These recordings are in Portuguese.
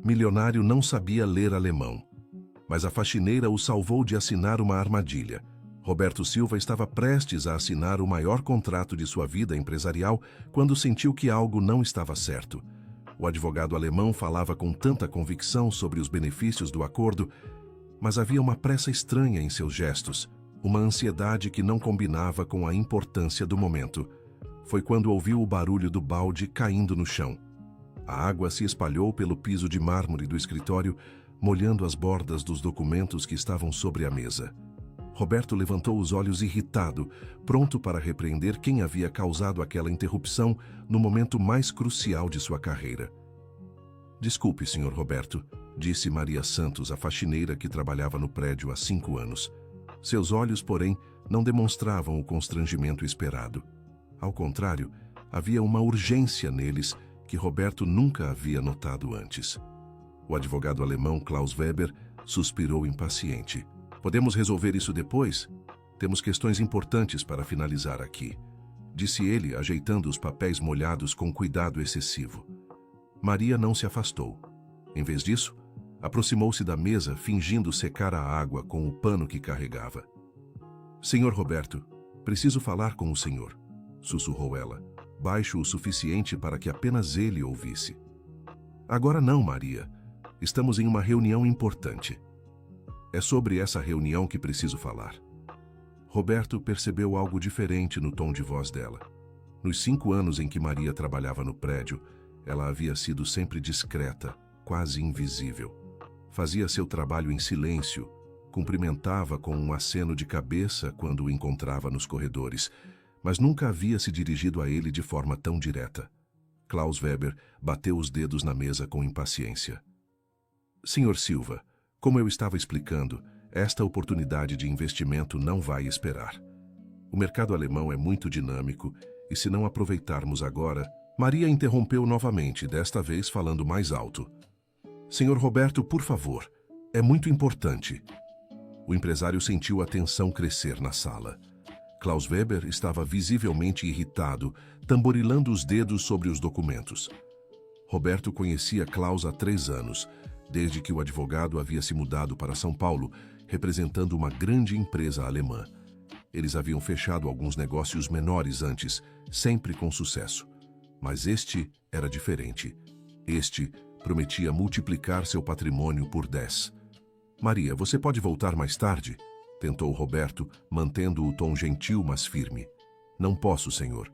Milionário não sabia ler alemão, mas a faxineira o salvou de assinar uma armadilha. Roberto Silva estava prestes a assinar o maior contrato de sua vida empresarial quando sentiu que algo não estava certo. O advogado alemão falava com tanta convicção sobre os benefícios do acordo, mas havia uma pressa estranha em seus gestos, uma ansiedade que não combinava com a importância do momento. Foi quando ouviu o barulho do balde caindo no chão. A água se espalhou pelo piso de mármore do escritório, molhando as bordas dos documentos que estavam sobre a mesa. Roberto levantou os olhos irritado, pronto para repreender quem havia causado aquela interrupção no momento mais crucial de sua carreira. "Desculpe, Sr. Roberto", disse Maria Santos, a faxineira que trabalhava no prédio há 5 anos. Seus olhos, porém, não demonstravam o constrangimento esperado. Ao contrário, havia uma urgência neles que Roberto nunca havia notado antes. O advogado alemão Klaus Weber suspirou impaciente. "Podemos resolver isso depois? Temos questões importantes para finalizar aqui", disse ele, ajeitando os papéis molhados com cuidado excessivo. Maria não se afastou. Em vez disso, aproximou-se da mesa, fingindo secar a água com o pano que carregava. "Senhor Roberto, preciso falar com o senhor", sussurrou ela, baixo o suficiente para que apenas ele ouvisse. "Agora não, Maria. Estamos em uma reunião importante." "É sobre essa reunião que preciso falar." Roberto percebeu algo diferente no tom de voz dela. Nos 5 anos em que Maria trabalhava no prédio, ela havia sido sempre discreta, quase invisível. Fazia seu trabalho em silêncio, cumprimentava com um aceno de cabeça quando o encontrava nos corredores, mas nunca havia se dirigido a ele de forma tão direta. Klaus Weber bateu os dedos na mesa com impaciência. "Sr. Silva, como eu estava explicando, esta oportunidade de investimento não vai esperar. O mercado alemão é muito dinâmico e, se não aproveitarmos agora..." Maria interrompeu novamente, desta vez falando mais alto. "Sr. Roberto, por favor, é muito importante." O empresário sentiu a tensão crescer na sala. Klaus Weber estava visivelmente irritado, tamborilando os dedos sobre os documentos. Roberto conhecia Klaus há 3 anos, desde que o advogado havia se mudado para São Paulo, representando uma grande empresa alemã. Eles haviam fechado alguns negócios menores antes, sempre com sucesso. Mas este era diferente. Este prometia multiplicar seu patrimônio por 10. "Maria, você pode voltar mais tarde?", tentou Roberto, mantendo o tom gentil, mas firme. "Não posso, senhor.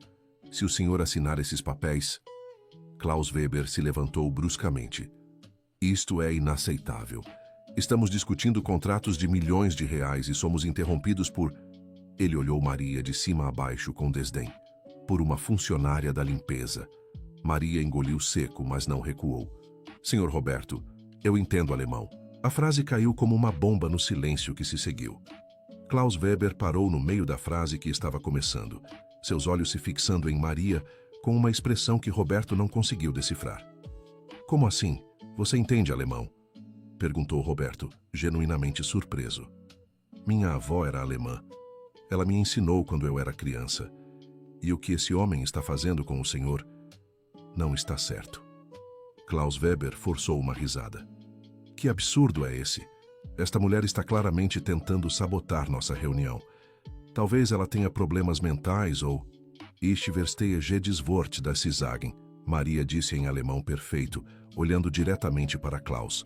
Se o senhor assinar esses papéis..." Klaus Weber se levantou bruscamente. "Isto é inaceitável. Estamos discutindo contratos de milhões de reais e somos interrompidos por..." Ele olhou Maria de cima a baixo com desdém. "Por uma funcionária da limpeza." Maria engoliu seco, mas não recuou. "Senhor Roberto, eu entendo alemão." A frase caiu como uma bomba no silêncio que se seguiu. Klaus Weber parou no meio da frase que estava começando, seus olhos se fixando em Maria com uma expressão que Roberto não conseguiu decifrar. "Como assim? Você entende alemão?" perguntou Roberto, genuinamente surpreso. "Minha avó era alemã. Ela me ensinou quando eu era criança. E o que esse homem está fazendo com o senhor não está certo." Klaus Weber forçou uma risada. "Que absurdo é esse? Esta mulher está claramente tentando sabotar nossa reunião. Talvez ela tenha problemas mentais ou... Ich verstehe jedes Wort das Sie sagen", Maria disse em alemão perfeito, olhando diretamente para Klaus.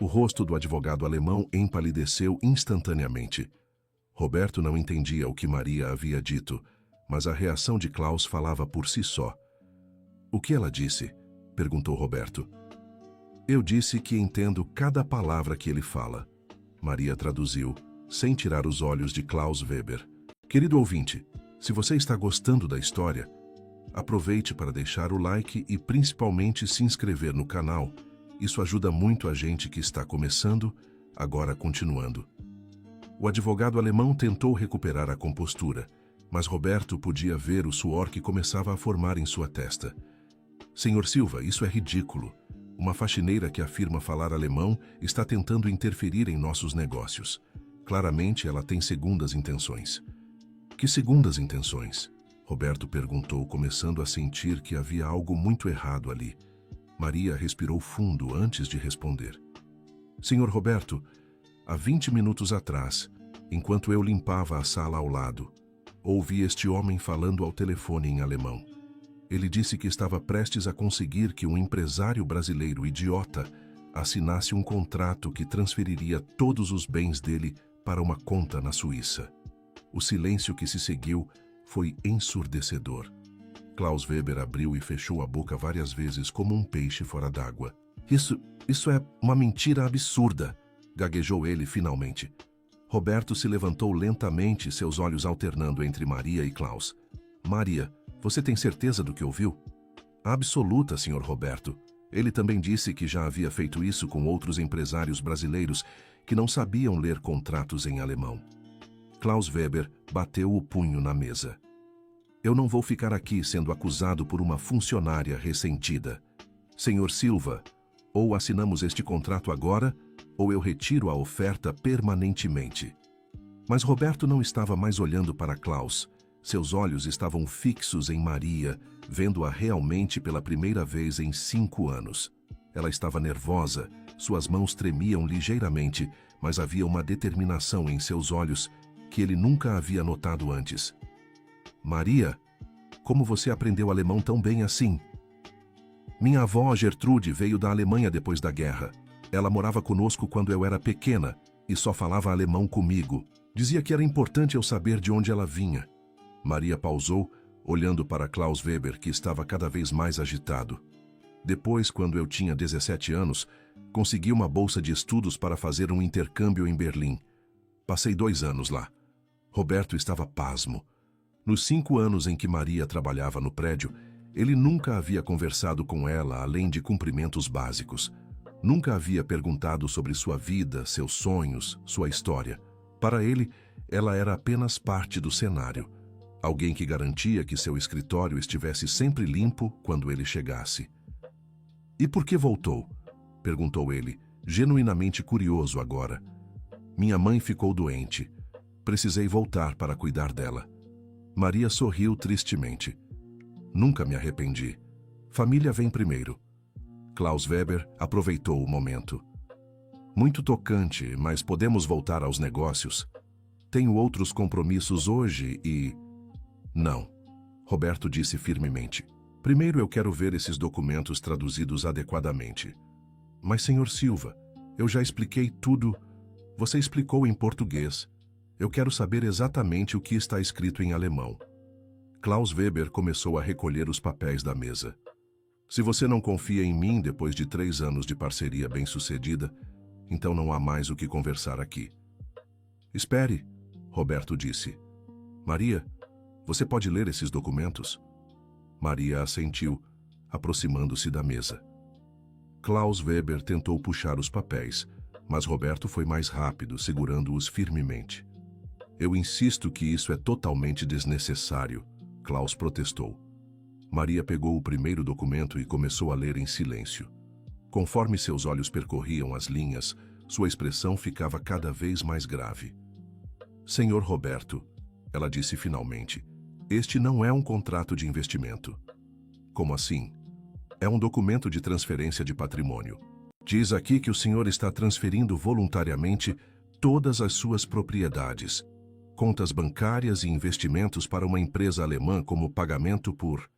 O rosto do advogado alemão empalideceu instantaneamente. Roberto não entendia o que Maria havia dito, mas a reação de Klaus falava por si só. "O que ela disse?", perguntou Roberto. "Eu disse que entendo cada palavra que ele fala", Maria traduziu, sem tirar os olhos de Klaus Weber. "Querido ouvinte, se você está gostando da história, aproveite para deixar o like e principalmente se inscrever no canal. Isso ajuda muito a gente que está começando, agora continuando." O advogado alemão tentou recuperar a compostura, mas Roberto podia ver o suor que começava a formar em sua testa. "Senhor Silva, isso é ridículo. Uma faxineira que afirma falar alemão está tentando interferir em nossos negócios. Claramente ela tem segundas intenções." "Que segundas intenções?", Roberto perguntou, começando a sentir que havia algo muito errado ali. Maria respirou fundo antes de responder. Senhor Roberto, há 20 minutos atrás, enquanto eu limpava a sala ao lado, ouvi este homem falando ao telefone em alemão. Ele disse que estava prestes a conseguir que um empresário brasileiro idiota assinasse um contrato que transferiria todos os bens dele para uma conta na Suíça. O silêncio que se seguiu foi ensurdecedor. Klaus Weber abriu e fechou a boca várias vezes como um peixe fora d'água. Isso é uma mentira absurda, gaguejou ele finalmente. Roberto se levantou lentamente, seus olhos alternando entre Maria e Klaus. Maria, você tem certeza do que ouviu? Absoluta, Sr. Roberto. Ele também disse que já havia feito isso com outros empresários brasileiros que não sabiam ler contratos em alemão. Klaus Weber bateu o punho na mesa. Eu não vou ficar aqui sendo acusado por uma funcionária ressentida. Senhor Silva, ou assinamos este contrato agora, ou eu retiro a oferta permanentemente. Mas Roberto não estava mais olhando para Klaus. Seus olhos estavam fixos em Maria, vendo-a realmente pela primeira vez em 5 anos. Ela estava nervosa, suas mãos tremiam ligeiramente, mas havia uma determinação em seus olhos que ele nunca havia notado antes. Maria, como você aprendeu alemão tão bem assim? Minha avó Gertrude veio da Alemanha depois da guerra. Ela morava conosco quando eu era pequena e só falava alemão comigo. Dizia que era importante eu saber de onde ela vinha. Maria pausou, olhando para Klaus Weber, que estava cada vez mais agitado. Depois, quando eu tinha 17 anos, consegui uma bolsa de estudos para fazer um intercâmbio em Berlim. Passei 2 anos lá. Roberto estava pasmo. Nos 5 anos em que Maria trabalhava no prédio, ele nunca havia conversado com ela além de cumprimentos básicos. Nunca havia perguntado sobre sua vida, seus sonhos, sua história. Para ele, ela era apenas parte do cenário. Alguém que garantia que seu escritório estivesse sempre limpo quando ele chegasse. E por que voltou? Perguntou ele, genuinamente curioso agora. Minha mãe ficou doente. Precisei voltar para cuidar dela. Maria sorriu tristemente. Nunca me arrependi. Família vem primeiro. Klaus Weber aproveitou o momento. Muito tocante, mas podemos voltar aos negócios. Tenho outros compromissos hoje e... Não, Roberto disse firmemente. Primeiro eu quero ver esses documentos traduzidos adequadamente. Mas, senhor Silva, eu já expliquei tudo. Você explicou em português. Eu quero saber exatamente o que está escrito em alemão. Klaus Weber começou a recolher os papéis da mesa. Se você não confia em mim depois de 3 anos de parceria bem-sucedida, então não há mais o que conversar aqui. Espere, Roberto disse. Maria, você pode ler esses documentos? Maria assentiu, aproximando-se da mesa. Klaus Weber tentou puxar os papéis, mas Roberto foi mais rápido, segurando-os firmemente. Eu insisto que isso é totalmente desnecessário, Klaus protestou. Maria pegou o primeiro documento e começou a ler em silêncio. Conforme seus olhos percorriam as linhas, sua expressão ficava cada vez mais grave. Senhor Roberto, ela disse finalmente, este não é um contrato de investimento. Como assim? É um documento de transferência de patrimônio. Diz aqui que o senhor está transferindo voluntariamente todas as suas propriedades, contas bancárias e investimentos para uma empresa alemã como pagamento por...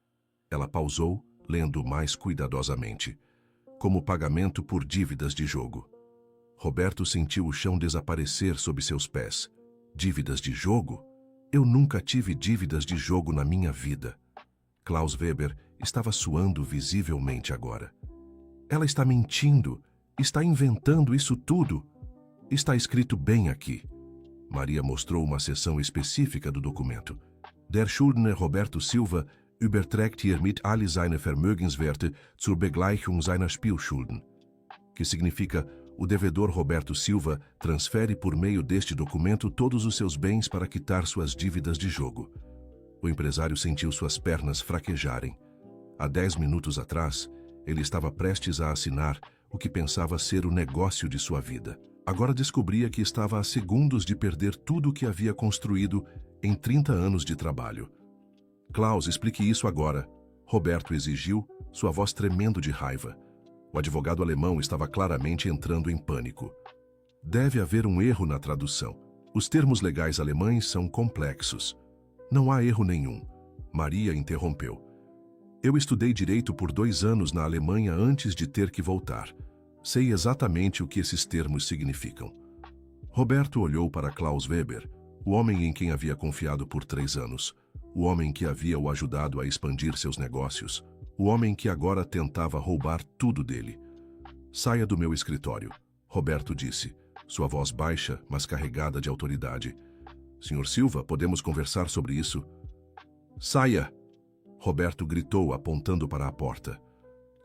Ela pausou, lendo mais cuidadosamente. Como pagamento por dívidas de jogo. Roberto sentiu o chão desaparecer sob seus pés. Dívidas de jogo? Eu nunca tive dívidas de jogo na minha vida. Klaus Weber estava suando visivelmente agora. Ela está mentindo, está inventando isso tudo. Está escrito bem aqui. Maria mostrou uma seção específica do documento. Der Schuldner Roberto Silva überträgt hiermit alle seine Vermögenswerte zur Begleichung seiner Spielschulden. Que significa, o devedor Roberto Silva transfere por meio deste documento todos os seus bens para quitar suas dívidas de jogo. O empresário sentiu suas pernas fraquejarem. Há 10 minutos atrás, ele estava prestes a assinar o que pensava ser o negócio de sua vida. Agora descobria que estava a segundos de perder tudo o que havia construído em 30 anos de trabalho. Klaus, explique isso agora. Roberto exigiu, sua voz tremendo de raiva. O advogado alemão estava claramente entrando em pânico. Deve haver um erro na tradução. Os termos legais alemães são complexos. Não há erro nenhum. Maria interrompeu. Eu estudei direito por 2 anos na Alemanha antes de ter que voltar. Sei exatamente o que esses termos significam. Roberto olhou para Klaus Weber, o homem em quem havia confiado por 3 anos, o homem que havia o ajudado a expandir seus negócios, o homem que agora tentava roubar tudo dele. Saia do meu escritório, Roberto disse, sua voz baixa, mas carregada de autoridade. Sr. Silva, podemos conversar sobre isso? Saia! Roberto gritou, apontando para a porta.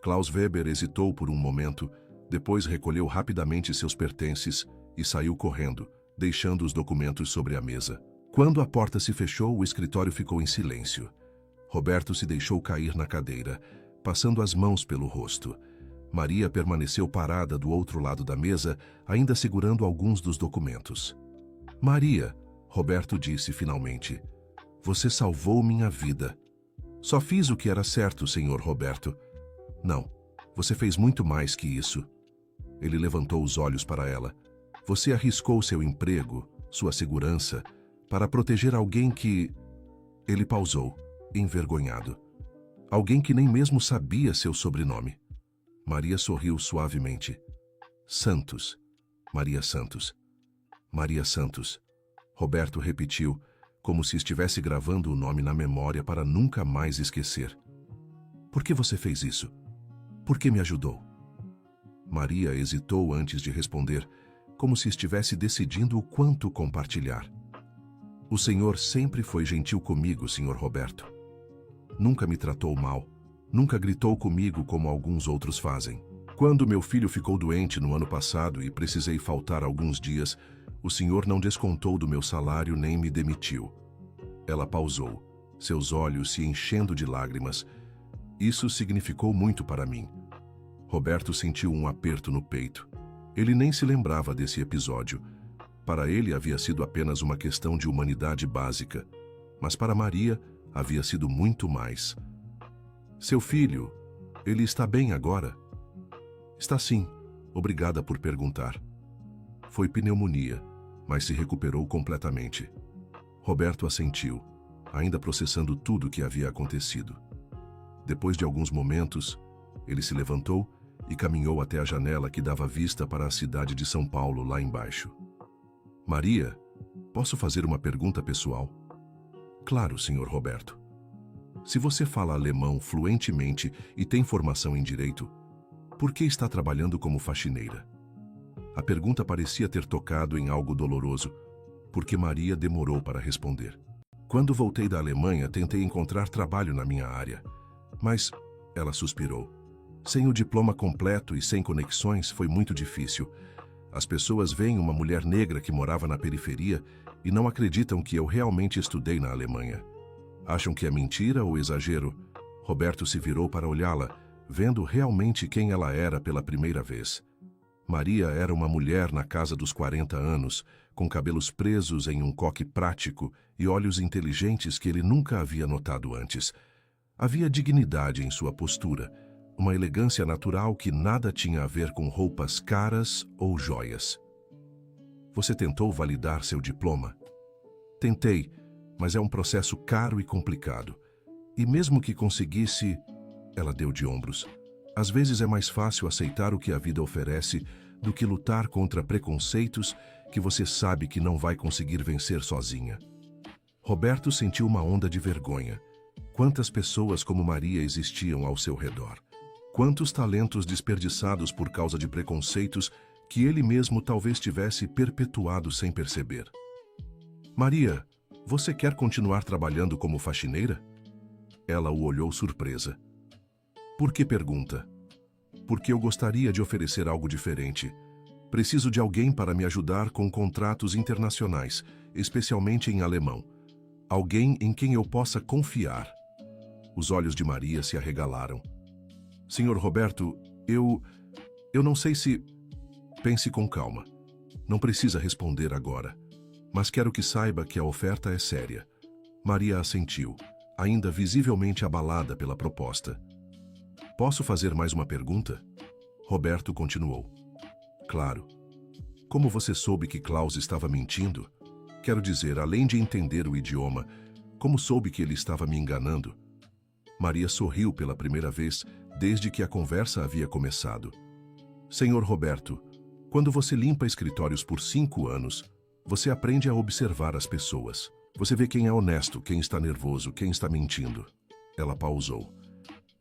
Klaus Weber hesitou por um momento, depois recolheu rapidamente seus pertences e saiu correndo, deixando os documentos sobre a mesa. Quando a porta se fechou, o escritório ficou em silêncio. Roberto se deixou cair na cadeira, passando as mãos pelo rosto. Maria permaneceu parada do outro lado da mesa, ainda segurando alguns dos documentos. Maria, Roberto disse finalmente, você salvou minha vida. Só fiz o que era certo, senhor Roberto. Não, você fez muito mais que isso. Ele levantou os olhos para ela. Você arriscou seu emprego, sua segurança, para proteger alguém que... Ele pausou, envergonhado. Alguém que nem mesmo sabia seu sobrenome. Maria sorriu suavemente. Santos. Maria Santos. Maria Santos. Roberto repetiu, como se estivesse gravando o nome na memória para nunca mais esquecer. Por que você fez isso? Por que me ajudou? Maria hesitou antes de responder, como se estivesse decidindo o quanto compartilhar. O senhor sempre foi gentil comigo, senhor Roberto. Nunca me tratou mal. Nunca gritou comigo como alguns outros fazem. Quando meu filho ficou doente no ano passado e precisei faltar alguns dias, o senhor não descontou do meu salário nem me demitiu. Ela pausou, seus olhos se enchendo de lágrimas. Isso significou muito para mim. Roberto sentiu um aperto no peito. Ele nem se lembrava desse episódio. Para ele havia sido apenas uma questão de humanidade básica. Mas para Maria havia sido muito mais. Seu filho, ele está bem agora? Está sim, obrigada por perguntar. Foi pneumonia, mas se recuperou completamente. Roberto assentiu, ainda processando tudo o que havia acontecido. Depois de alguns momentos, ele se levantou e caminhou até a janela que dava vista para a cidade de São Paulo, lá embaixo. Maria, posso fazer uma pergunta pessoal? Claro, senhor Roberto. Se você fala alemão fluentemente e tem formação em direito, por que está trabalhando como faxineira? A pergunta parecia ter tocado em algo doloroso, porque Maria demorou para responder. Quando voltei da Alemanha, tentei encontrar trabalho na minha área. Mas, ela suspirou. Sem o diploma completo e sem conexões, foi muito difícil. As pessoas veem uma mulher negra que morava na periferia e não acreditam que eu realmente estudei na Alemanha. Acham que é mentira ou exagero? Roberto se virou para olhá-la, vendo realmente quem ela era pela primeira vez. Maria era uma mulher na casa dos 40 anos, com cabelos presos em um coque prático e olhos inteligentes que ele nunca havia notado antes. Havia dignidade em sua postura, uma elegância natural que nada tinha a ver com roupas caras ou joias. Você tentou validar seu diploma? Tentei, mas é um processo caro e complicado. E mesmo que conseguisse... Ela deu de ombros. Às vezes é mais fácil aceitar o que a vida oferece do que lutar contra preconceitos que você sabe que não vai conseguir vencer sozinha. Roberto sentiu uma onda de vergonha. Quantas pessoas como Maria existiam ao seu redor? Quantos talentos desperdiçados por causa de preconceitos que ele mesmo talvez tivesse perpetuado sem perceber. Maria, você quer continuar trabalhando como faxineira? Ela o olhou surpresa. Por que pergunta? Porque eu gostaria de oferecer algo diferente. Preciso de alguém para me ajudar com contratos internacionais, especialmente em alemão. Alguém em quem eu possa confiar. Os olhos de Maria se arregalaram. Senhor Roberto, eu não sei se... Pense com calma. Não precisa responder agora. Mas quero que saiba que a oferta é séria. Maria assentiu, ainda visivelmente abalada pela proposta. Posso fazer mais uma pergunta? Roberto continuou. Claro. Como você soube que Klaus estava mentindo? Quero dizer, além de entender o idioma, como soube que ele estava me enganando? Maria sorriu pela primeira vez desde que a conversa havia começado. Senhor Roberto, quando você limpa escritórios por 5 anos, você aprende a observar as pessoas. Você vê quem é honesto, quem está nervoso, quem está mentindo. Ela pausou.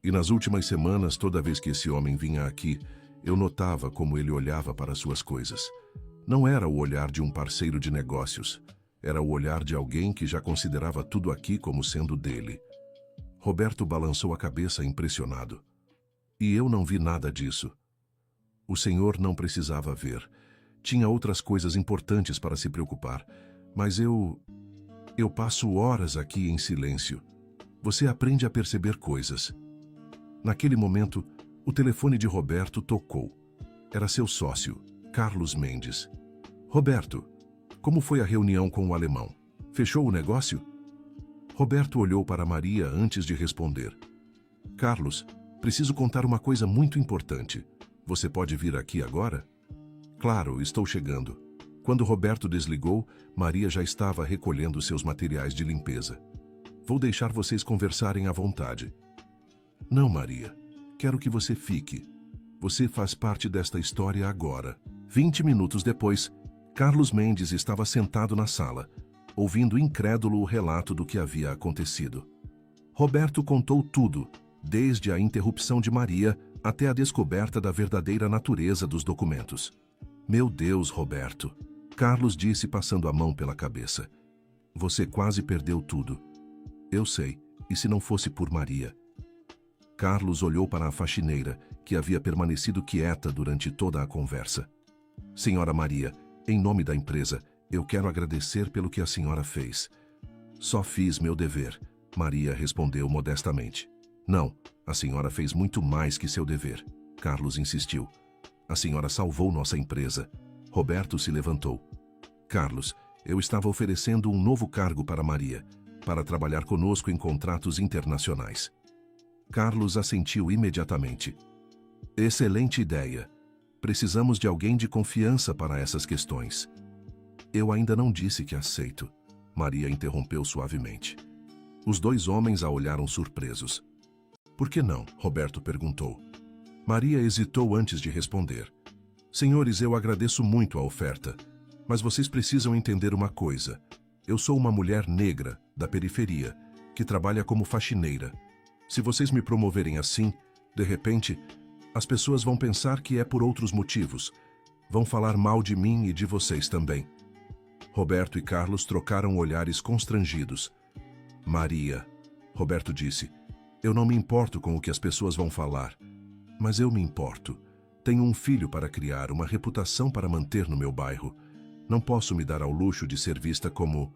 E nas últimas semanas, toda vez que esse homem vinha aqui, eu notava como ele olhava para suas coisas. Não era o olhar de um parceiro de negócios. Era o olhar de alguém que já considerava tudo aqui como sendo dele. Roberto balançou a cabeça impressionado. E eu não vi nada disso. O senhor não precisava ver. Tinha outras coisas importantes para se preocupar. Mas eu passo horas aqui em silêncio. Você aprende a perceber coisas. Naquele momento, o telefone de Roberto tocou. Era seu sócio, Carlos Mendes. Roberto, como foi a reunião com o alemão? Fechou o negócio? Roberto olhou para Maria antes de responder. Carlos, preciso contar uma coisa muito importante. Você pode vir aqui agora? Claro, estou chegando. Quando Roberto desligou, Maria já estava recolhendo seus materiais de limpeza. Vou deixar vocês conversarem à vontade. Não, Maria. Quero que você fique. Você faz parte desta história agora. 20 minutos depois, Carlos Mendes estava sentado na sala, ouvindo incrédulo o relato do que havia acontecido. Roberto contou tudo, desde a interrupção de Maria até a descoberta da verdadeira natureza dos documentos. Meu Deus, Roberto, Carlos disse passando a mão pela cabeça. Você quase perdeu tudo. Eu sei, e se não fosse por Maria? Carlos olhou para a faxineira, que havia permanecido quieta durante toda a conversa. Senhora Maria, em nome da empresa, eu quero agradecer pelo que a senhora fez. Só fiz meu dever, Maria respondeu modestamente. Não, a senhora fez muito mais que seu dever, Carlos insistiu. A senhora salvou nossa empresa. Roberto se levantou. Carlos, eu estava oferecendo um novo cargo para Maria, para trabalhar conosco em contratos internacionais. Carlos assentiu imediatamente. Excelente ideia. Precisamos de alguém de confiança para essas questões. Eu ainda não disse que aceito, Maria interrompeu suavemente. Os dois homens a olharam surpresos. Por que não? Roberto perguntou. Maria hesitou antes de responder. Senhores, eu agradeço muito a oferta, mas vocês precisam entender uma coisa. Eu sou uma mulher negra, da periferia, que trabalha como faxineira. Se vocês me promoverem assim, de repente, as pessoas vão pensar que é por outros motivos. Vão falar mal de mim e de vocês também. Roberto e Carlos trocaram olhares constrangidos. Maria, Roberto disse, eu não me importo com o que as pessoas vão falar, mas eu me importo. Tenho um filho para criar, uma reputação para manter no meu bairro. Não posso me dar ao luxo de ser vista como...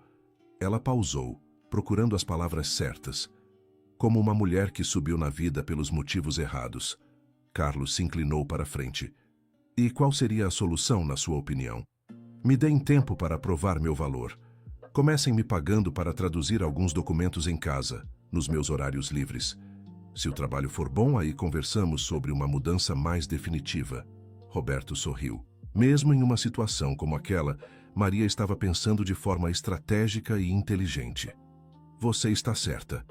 Ela pausou, procurando as palavras certas. Como uma mulher que subiu na vida pelos motivos errados. Carlos se inclinou para a frente. E qual seria a solução, na sua opinião? Me deem tempo para provar meu valor. Comecem me pagando para traduzir alguns documentos em casa, nos meus horários livres. Se o trabalho for bom, aí conversamos sobre uma mudança mais definitiva. Roberto sorriu. Mesmo em uma situação como aquela, Maria estava pensando de forma estratégica e inteligente. Você está certa.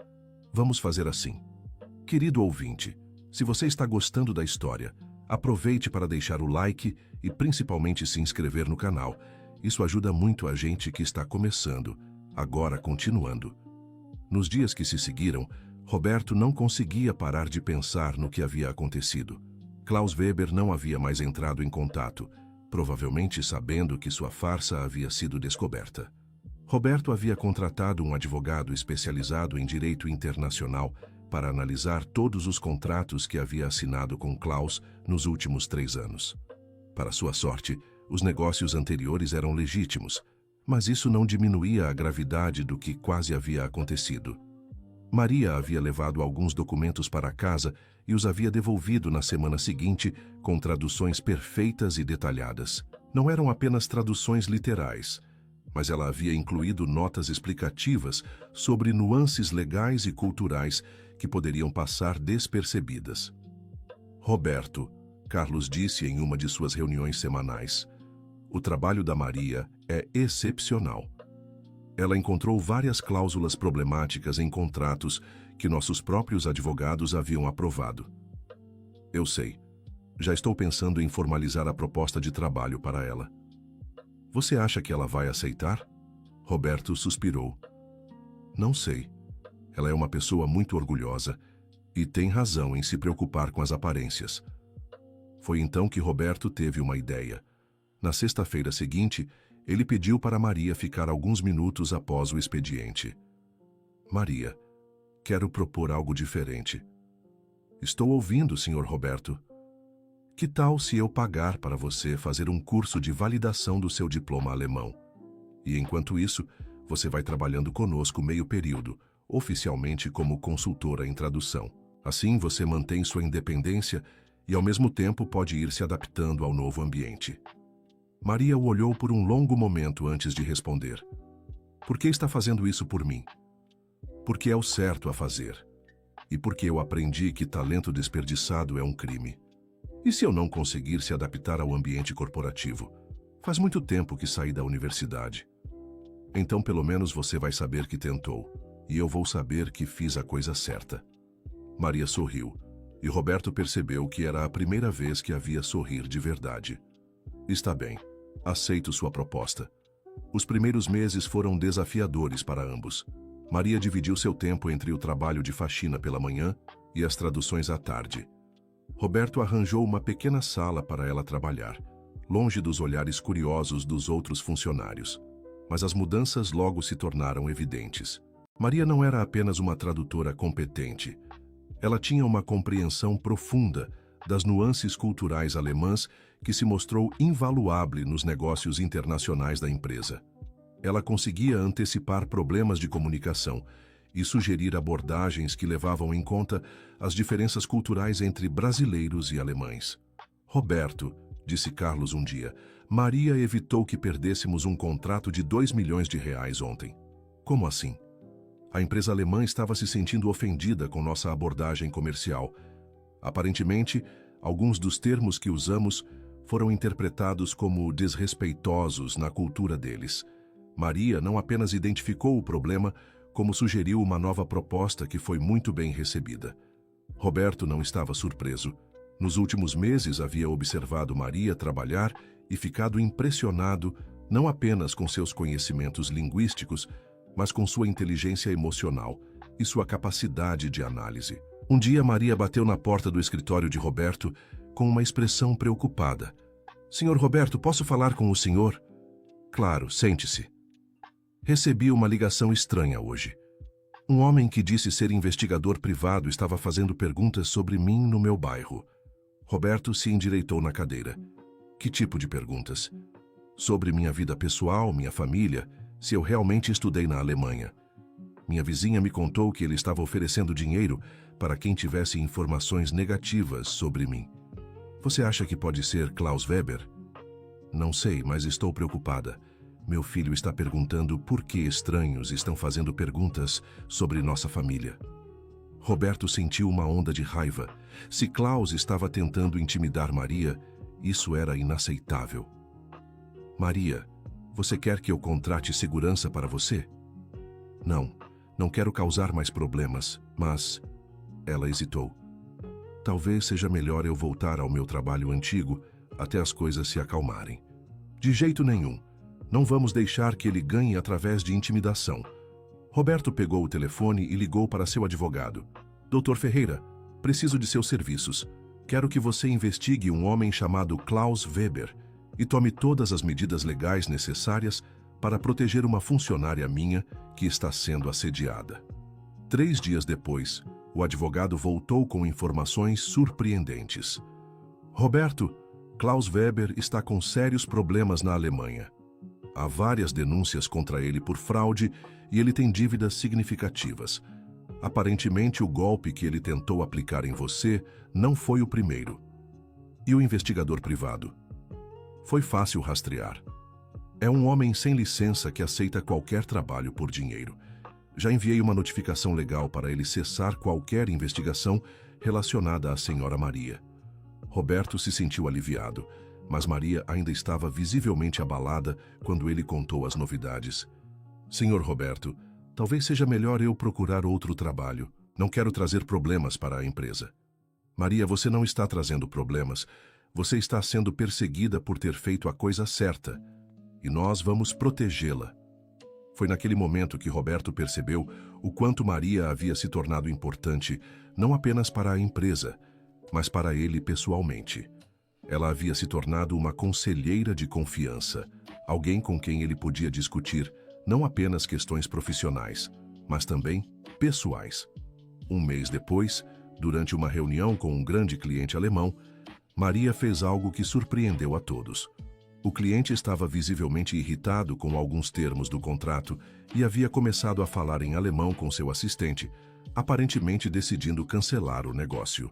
Vamos fazer assim. Querido ouvinte, se você está gostando da história, aproveite para deixar o like e principalmente se inscrever no canal. Isso ajuda muito a gente que está começando, agora continuando. Nos dias que se seguiram, Roberto não conseguia parar de pensar no que havia acontecido. Klaus Weber não havia mais entrado em contato, provavelmente sabendo que sua farsa havia sido descoberta. Roberto havia contratado um advogado especializado em direito internacional para analisar todos os contratos que havia assinado com Klaus nos últimos 3 anos. Para sua sorte, os negócios anteriores eram legítimos, mas isso não diminuía a gravidade do que quase havia acontecido. Maria havia levado alguns documentos para casa e os havia devolvido na semana seguinte com traduções perfeitas e detalhadas. Não eram apenas traduções literais, mas ela havia incluído notas explicativas sobre nuances legais e culturais que poderiam passar despercebidas. Roberto, Carlos disse em uma de suas reuniões semanais. O trabalho da Maria é excepcional. Ela encontrou várias cláusulas problemáticas em contratos que nossos próprios advogados haviam aprovado. Eu sei. Já estou pensando em formalizar a proposta de trabalho para ela. Você acha que ela vai aceitar? Roberto suspirou. Não sei. Ela é uma pessoa muito orgulhosa e tem razão em se preocupar com as aparências. Foi então que Roberto teve uma ideia. Na sexta-feira seguinte, ele pediu para Maria ficar alguns minutos após o expediente. Maria, quero propor algo diferente. Estou ouvindo, Sr. Roberto. Que tal se eu pagar para você fazer um curso de validação do seu diploma alemão? E enquanto isso, você vai trabalhando conosco meio período, oficialmente como consultora em tradução. Assim, você mantém sua independência e ao mesmo tempo pode ir se adaptando ao novo ambiente. Maria o olhou por um longo momento antes de responder. Por que está fazendo isso por mim? Porque é o certo a fazer. E porque eu aprendi que talento desperdiçado é um crime. E se eu não conseguir se adaptar ao ambiente corporativo? Faz muito tempo que saí da universidade. Então pelo menos você vai saber que tentou, e eu vou saber que fiz a coisa certa. Maria sorriu. E Roberto percebeu que era a primeira vez que a via sorrir de verdade. Está bem, aceito sua proposta. Os primeiros meses foram desafiadores para ambos. Maria dividiu seu tempo entre o trabalho de faxina pela manhã e as traduções à tarde. Roberto arranjou uma pequena sala para ela trabalhar, longe dos olhares curiosos dos outros funcionários. Mas as mudanças logo se tornaram evidentes. Maria não era apenas uma tradutora competente. Ela tinha uma compreensão profunda das nuances culturais alemãs que se mostrou invaluável nos negócios internacionais da empresa. Ela conseguia antecipar problemas de comunicação e sugerir abordagens que levavam em conta as diferenças culturais entre brasileiros e alemães. Roberto, disse Carlos um dia, Maria evitou que perdêssemos um contrato de 2 milhões de reais ontem. Como assim? A empresa alemã estava se sentindo ofendida com nossa abordagem comercial. Aparentemente, alguns dos termos que usamos foram interpretados como desrespeitosos na cultura deles. Maria não apenas identificou o problema, como sugeriu uma nova proposta que foi muito bem recebida. Roberto não estava surpreso. Nos últimos meses havia observado Maria trabalhar e ficado impressionado não apenas com seus conhecimentos linguísticos, mas com sua inteligência emocional e sua capacidade de análise. Um dia, Maria bateu na porta do escritório de Roberto com uma expressão preocupada. Senhor Roberto, posso falar com o senhor? Claro, sente-se. Recebi uma ligação estranha hoje. Um homem que disse ser investigador privado estava fazendo perguntas sobre mim no meu bairro. Roberto se endireitou na cadeira. Que tipo de perguntas? Sobre minha vida pessoal, minha família, se eu realmente estudei na Alemanha. Minha vizinha me contou que ele estava oferecendo dinheiro para quem tivesse informações negativas sobre mim. Você acha que pode ser Klaus Weber? Não sei, mas estou preocupada. Meu filho está perguntando por que estranhos estão fazendo perguntas sobre nossa família. Roberto sentiu uma onda de raiva. Se Klaus estava tentando intimidar Maria, isso era inaceitável. Maria, você quer que eu contrate segurança para você? Não quero causar mais problemas, mas... Ela hesitou. Talvez seja melhor eu voltar ao meu trabalho antigo até as coisas se acalmarem. De jeito nenhum. Não vamos deixar que ele ganhe através de intimidação. Roberto pegou o telefone e ligou para seu advogado. Doutor Ferreira, preciso de seus serviços. Quero que você investigue um homem chamado Klaus Weber e tome todas as medidas legais necessárias para proteger uma funcionária minha que está sendo assediada. 3 dias depois, o advogado voltou com informações surpreendentes. Roberto, Klaus Weber está com sérios problemas na Alemanha. Há várias denúncias contra ele por fraude e ele tem dívidas significativas. Aparentemente, o golpe que ele tentou aplicar em você não foi o primeiro. E o investigador privado? Foi fácil rastrear. É um homem sem licença que aceita qualquer trabalho por dinheiro. Já enviei uma notificação legal para ele cessar qualquer investigação relacionada à senhora Maria. Roberto se sentiu aliviado, mas Maria ainda estava visivelmente abalada quando ele contou as novidades. Senhor Roberto, talvez seja melhor eu procurar outro trabalho. Não quero trazer problemas para a empresa. Maria, você não está trazendo problemas. Você está sendo perseguida por ter feito a coisa certa. E nós vamos protegê-la. Foi naquele momento que Roberto percebeu o quanto Maria havia se tornado importante, não apenas para a empresa, mas para ele pessoalmente. Ela havia se tornado uma conselheira de confiança, alguém com quem ele podia discutir não apenas questões profissionais, mas também pessoais. Um mês depois, durante uma reunião com um grande cliente alemão, Maria fez algo que surpreendeu a todos. O cliente estava visivelmente irritado com alguns termos do contrato e havia começado a falar em alemão com seu assistente, aparentemente decidindo cancelar o negócio.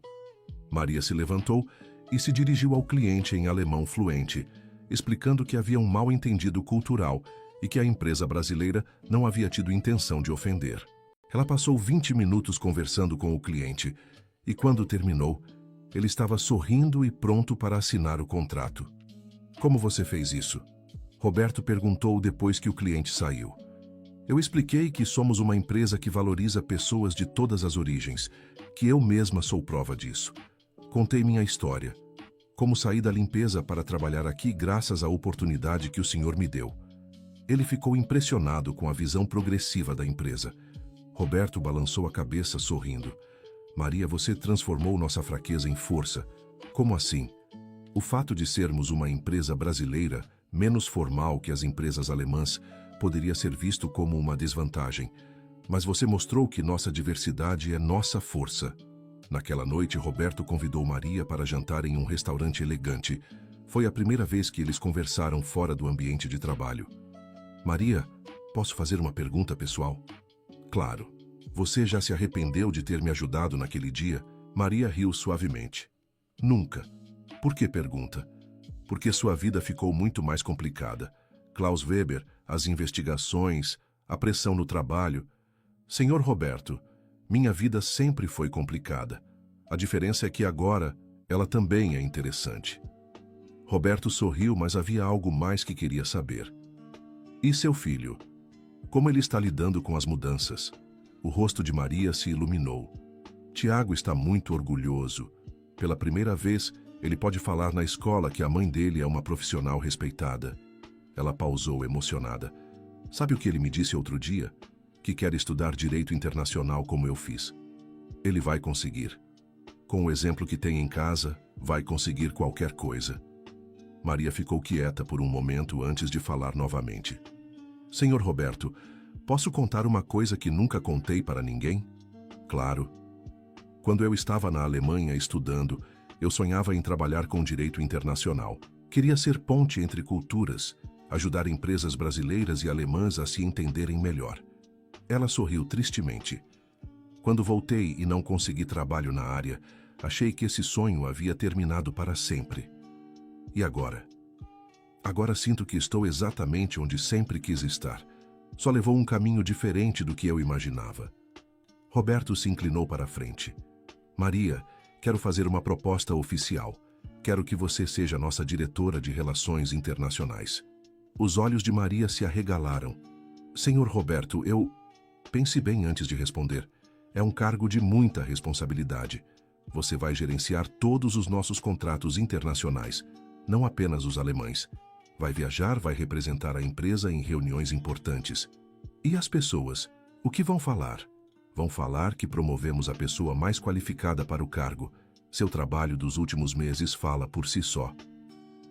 Maria se levantou e se dirigiu ao cliente em alemão fluente, explicando que havia um mal-entendido cultural e que a empresa brasileira não havia tido intenção de ofender. Ela passou 20 minutos conversando com o cliente e, quando terminou, ele estava sorrindo e pronto para assinar o contrato. Como você fez isso? Roberto perguntou depois que o cliente saiu. Eu expliquei que somos uma empresa que valoriza pessoas de todas as origens, que eu mesma sou prova disso. Contei minha história, como saí da limpeza para trabalhar aqui graças à oportunidade que o senhor me deu. Ele ficou impressionado com a visão progressiva da empresa. Roberto balançou a cabeça sorrindo. Maria, você transformou nossa fraqueza em força. Como assim? O fato de sermos uma empresa brasileira, menos formal que as empresas alemãs, poderia ser visto como uma desvantagem. Mas você mostrou que nossa diversidade é nossa força. Naquela noite, Roberto convidou Maria para jantar em um restaurante elegante. Foi a primeira vez que eles conversaram fora do ambiente de trabalho. Maria, posso fazer uma pergunta pessoal? Claro. Você já se arrependeu de ter me ajudado naquele dia? Maria riu suavemente. Nunca. Por que pergunta? Porque sua vida ficou muito mais complicada. Klaus Weber, as investigações, a pressão no trabalho. Senhor Roberto, minha vida sempre foi complicada. A diferença é que agora ela também é interessante. Roberto sorriu, mas havia algo mais que queria saber. E seu filho? Como ele está lidando com as mudanças? O rosto de Maria se iluminou. Tiago está muito orgulhoso. Pela primeira vez, ele pode falar na escola que a mãe dele é uma profissional respeitada. Ela pausou emocionada. Sabe o que ele me disse outro dia? Que quer estudar direito internacional como eu fiz. Ele vai conseguir. Com o exemplo que tem em casa, vai conseguir qualquer coisa. Maria ficou quieta por um momento antes de falar novamente. Senhor Roberto, posso contar uma coisa que nunca contei para ninguém? Claro. Quando eu estava na Alemanha estudando, eu sonhava em trabalhar com direito internacional. Queria ser ponte entre culturas, ajudar empresas brasileiras e alemãs a se entenderem melhor. Ela sorriu tristemente. Quando voltei e não consegui trabalho na área, achei que esse sonho havia terminado para sempre. E agora? Agora sinto que estou exatamente onde sempre quis estar. Só levou um caminho diferente do que eu imaginava. Roberto se inclinou para a frente. Maria, quero fazer uma proposta oficial. Quero que você seja nossa diretora de Relações Internacionais. Os olhos de Maria se arregalaram. Senhor Roberto, Pense bem antes de responder. É um cargo de muita responsabilidade. Você vai gerenciar todos os nossos contratos internacionais, não apenas os alemães. Vai viajar, vai representar a empresa em reuniões importantes. E as pessoas? O que vão falar? Vão falar que promovemos a pessoa mais qualificada para o cargo. Seu trabalho dos últimos meses fala por si só.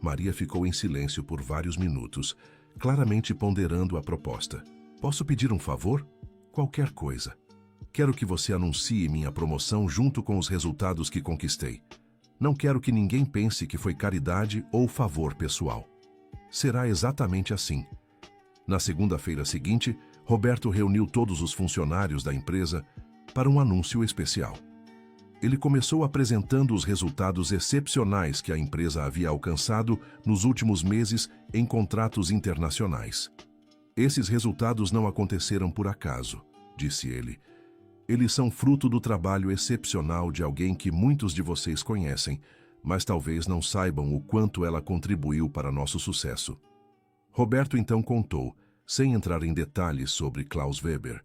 Maria ficou em silêncio por vários minutos, claramente ponderando a proposta. Posso pedir um favor? Qualquer coisa. Quero que você anuncie minha promoção junto com os resultados que conquistei. Não quero que ninguém pense que foi caridade ou favor pessoal. Será exatamente assim. Na segunda-feira seguinte, Roberto reuniu todos os funcionários da empresa para um anúncio especial. Ele começou apresentando os resultados excepcionais que a empresa havia alcançado nos últimos meses em contratos internacionais. Esses resultados não aconteceram por acaso, disse ele. Eles são fruto do trabalho excepcional de alguém que muitos de vocês conhecem, mas talvez não saibam o quanto ela contribuiu para nosso sucesso. Roberto então contou, sem entrar em detalhes sobre Klaus Weber,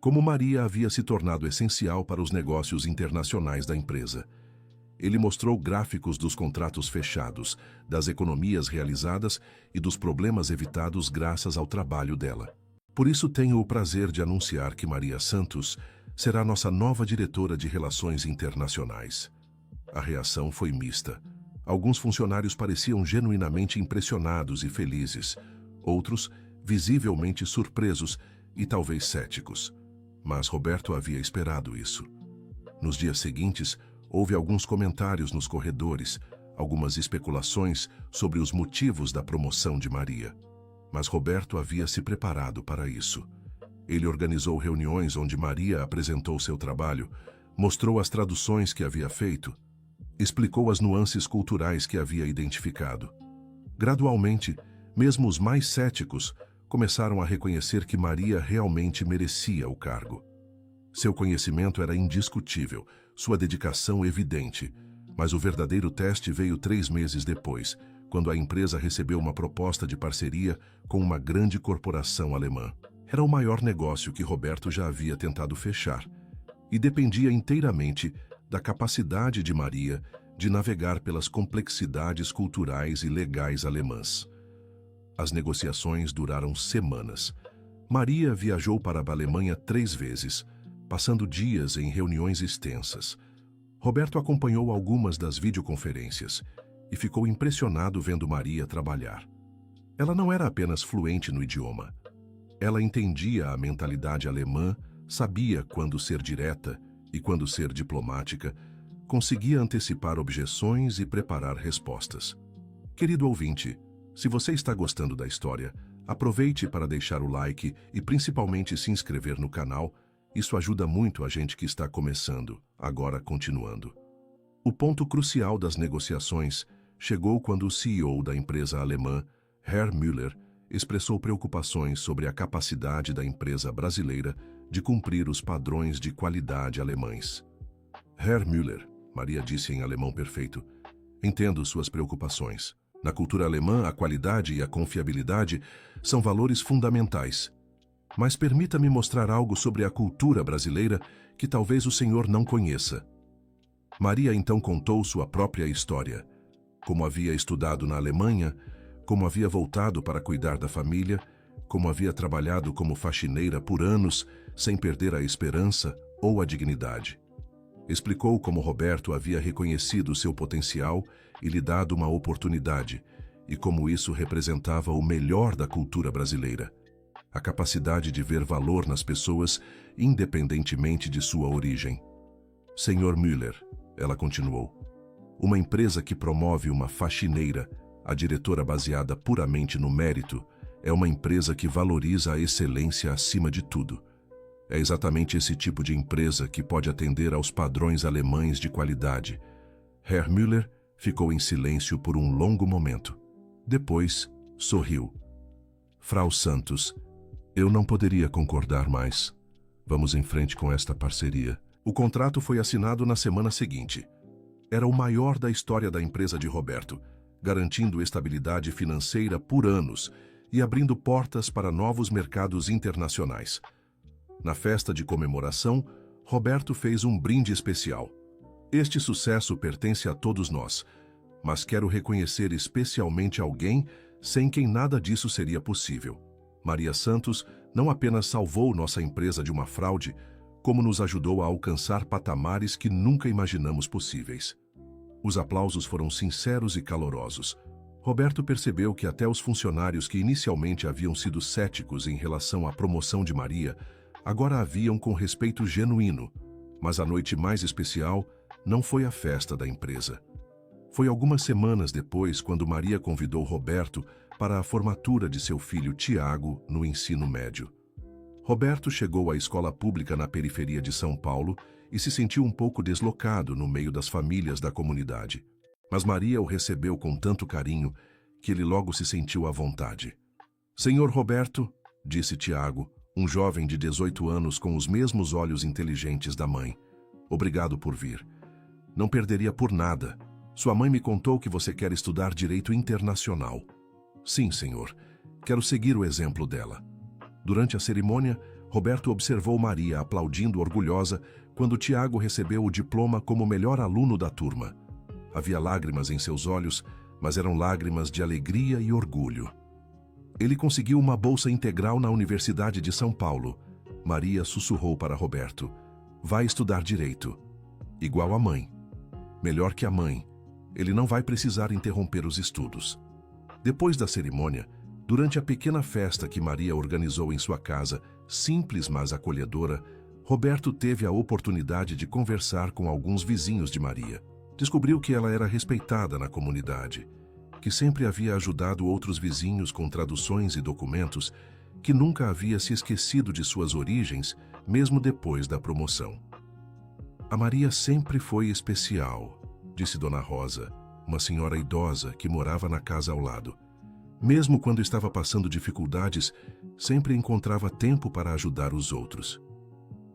como Maria havia se tornado essencial para os negócios internacionais da empresa. Ele mostrou gráficos dos contratos fechados, das economias realizadas e dos problemas evitados graças ao trabalho dela. Por isso tenho o prazer de anunciar que Maria Santos será nossa nova diretora de Relações Internacionais. A reação foi mista. Alguns funcionários pareciam genuinamente impressionados e felizes, outros visivelmente surpresos e talvez céticos. Mas Roberto havia esperado isso. Nos dias seguintes, houve alguns comentários nos corredores, algumas especulações sobre os motivos da promoção de Maria. Mas Roberto havia se preparado para isso. Ele organizou reuniões onde Maria apresentou seu trabalho, mostrou as traduções que havia feito, explicou as nuances culturais que havia identificado. Gradualmente, mesmo os mais céticos começaram a reconhecer que Maria realmente merecia o cargo. Seu conhecimento era indiscutível, sua dedicação evidente, mas o verdadeiro teste veio 3 meses depois, quando a empresa recebeu uma proposta de parceria com uma grande corporação alemã. Era o maior negócio que Roberto já havia tentado fechar, e dependia inteiramente da capacidade de Maria de navegar pelas complexidades culturais e legais alemãs. As negociações duraram semanas. Maria viajou para a Alemanha 3 vezes, passando dias em reuniões extensas. Roberto acompanhou algumas das videoconferências e ficou impressionado vendo Maria trabalhar. Ela não era apenas fluente no idioma. Ela entendia a mentalidade alemã, sabia quando ser direta e quando ser diplomática, conseguia antecipar objeções e preparar respostas. Querido ouvinte, se você está gostando da história, aproveite para deixar o like e principalmente se inscrever no canal. Isso ajuda muito a gente que está começando. Agora continuando. O ponto crucial das negociações chegou quando o CEO da empresa alemã, Herr Müller, expressou preocupações sobre a capacidade da empresa brasileira de cumprir os padrões de qualidade alemães. Herr Müller, Maria disse em alemão perfeito, entendo suas preocupações. Na cultura alemã, a qualidade e a confiabilidade são valores fundamentais. Mas permita-me mostrar algo sobre a cultura brasileira que talvez o senhor não conheça. Maria então contou sua própria história, como havia estudado na Alemanha, como havia voltado para cuidar da família, como havia trabalhado como faxineira por anos sem perder a esperança ou a dignidade. Explicou como Roberto havia reconhecido seu potencial e lhe dado uma oportunidade, e como isso representava o melhor da cultura brasileira. A capacidade de ver valor nas pessoas, independentemente de sua origem. Senhor Müller, ela continuou, uma empresa que promove uma faxineira, a diretora baseada puramente no mérito, é uma empresa que valoriza a excelência acima de tudo. É exatamente esse tipo de empresa que pode atender aos padrões alemães de qualidade. Herr Müller ficou em silêncio por um longo momento. Depois, sorriu. Frau Santos, eu não poderia concordar mais. Vamos em frente com esta parceria. O contrato foi assinado na semana seguinte. Era o maior da história da empresa de Roberto, garantindo estabilidade financeira por anos e abrindo portas para novos mercados internacionais. Na festa de comemoração, Roberto fez um brinde especial. Este sucesso pertence a todos nós, mas quero reconhecer especialmente alguém sem quem nada disso seria possível. Maria Santos não apenas salvou nossa empresa de uma fraude, como nos ajudou a alcançar patamares que nunca imaginamos possíveis. Os aplausos foram sinceros e calorosos. Roberto percebeu que até os funcionários que inicialmente haviam sido céticos em relação à promoção de Maria, agora a viam com respeito genuíno. Mas a noite mais especial não foi a festa da empresa. Foi algumas semanas depois quando Maria convidou Roberto para a formatura de seu filho Tiago no ensino médio. Roberto chegou à escola pública na periferia de São Paulo e se sentiu um pouco deslocado no meio das famílias da comunidade. Mas Maria o recebeu com tanto carinho que ele logo se sentiu à vontade. Senhor Roberto, disse Tiago, um jovem de 18 anos com os mesmos olhos inteligentes da mãe. Obrigado por vir. Não perderia por nada. Sua mãe me contou que você quer estudar direito internacional. Sim, senhor. Quero seguir o exemplo dela. Durante a cerimônia, Roberto observou Maria aplaudindo orgulhosa quando Tiago recebeu o diploma como melhor aluno da turma. Havia lágrimas em seus olhos, mas eram lágrimas de alegria e orgulho. Ele conseguiu uma bolsa integral na Universidade de São Paulo. Maria sussurrou para Roberto: vai estudar direito. Igual a mãe. Melhor que a mãe. Ele não vai precisar interromper os estudos. Depois da cerimônia, durante a pequena festa que Maria organizou em sua casa, simples mas acolhedora, Roberto teve a oportunidade de conversar com alguns vizinhos de Maria. Descobriu que ela era respeitada na comunidade, que sempre havia ajudado outros vizinhos com traduções e documentos, que nunca havia se esquecido de suas origens, mesmo depois da promoção. A Maria sempre foi especial, disse Dona Rosa, uma senhora idosa que morava na casa ao lado. Mesmo quando estava passando dificuldades, sempre encontrava tempo para ajudar os outros.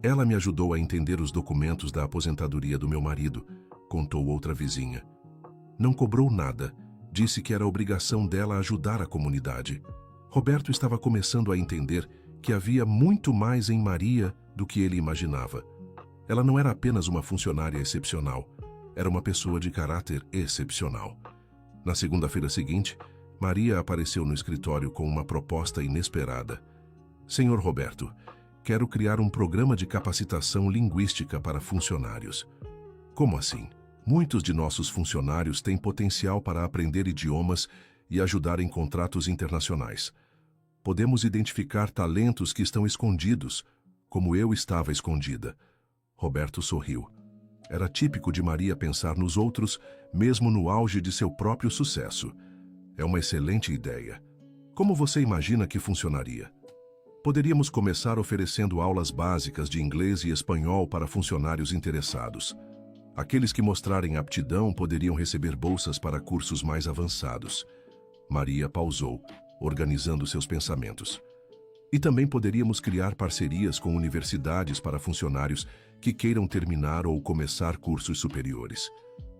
Ela me ajudou a entender os documentos da aposentadoria do meu marido, contou outra vizinha. Não cobrou nada, disse que era obrigação dela ajudar a comunidade. Roberto estava começando a entender que havia muito mais em Maria do que ele imaginava. Ela não era apenas uma funcionária excepcional, era uma pessoa de caráter excepcional. Na segunda-feira seguinte, Maria apareceu no escritório com uma proposta inesperada. Senhor Roberto, quero criar um programa de capacitação linguística para funcionários. Como assim? Muitos de nossos funcionários têm potencial para aprender idiomas e ajudar em contratos internacionais. Podemos identificar talentos que estão escondidos, como eu estava escondida. Roberto sorriu. Era típico de Maria pensar nos outros, mesmo no auge de seu próprio sucesso. É uma excelente ideia. Como você imagina que funcionaria? Poderíamos começar oferecendo aulas básicas de inglês e espanhol para funcionários interessados. Aqueles que mostrarem aptidão poderiam receber bolsas para cursos mais avançados. Maria pausou, organizando seus pensamentos. E também poderíamos criar parcerias com universidades para funcionários que queiram terminar ou começar cursos superiores.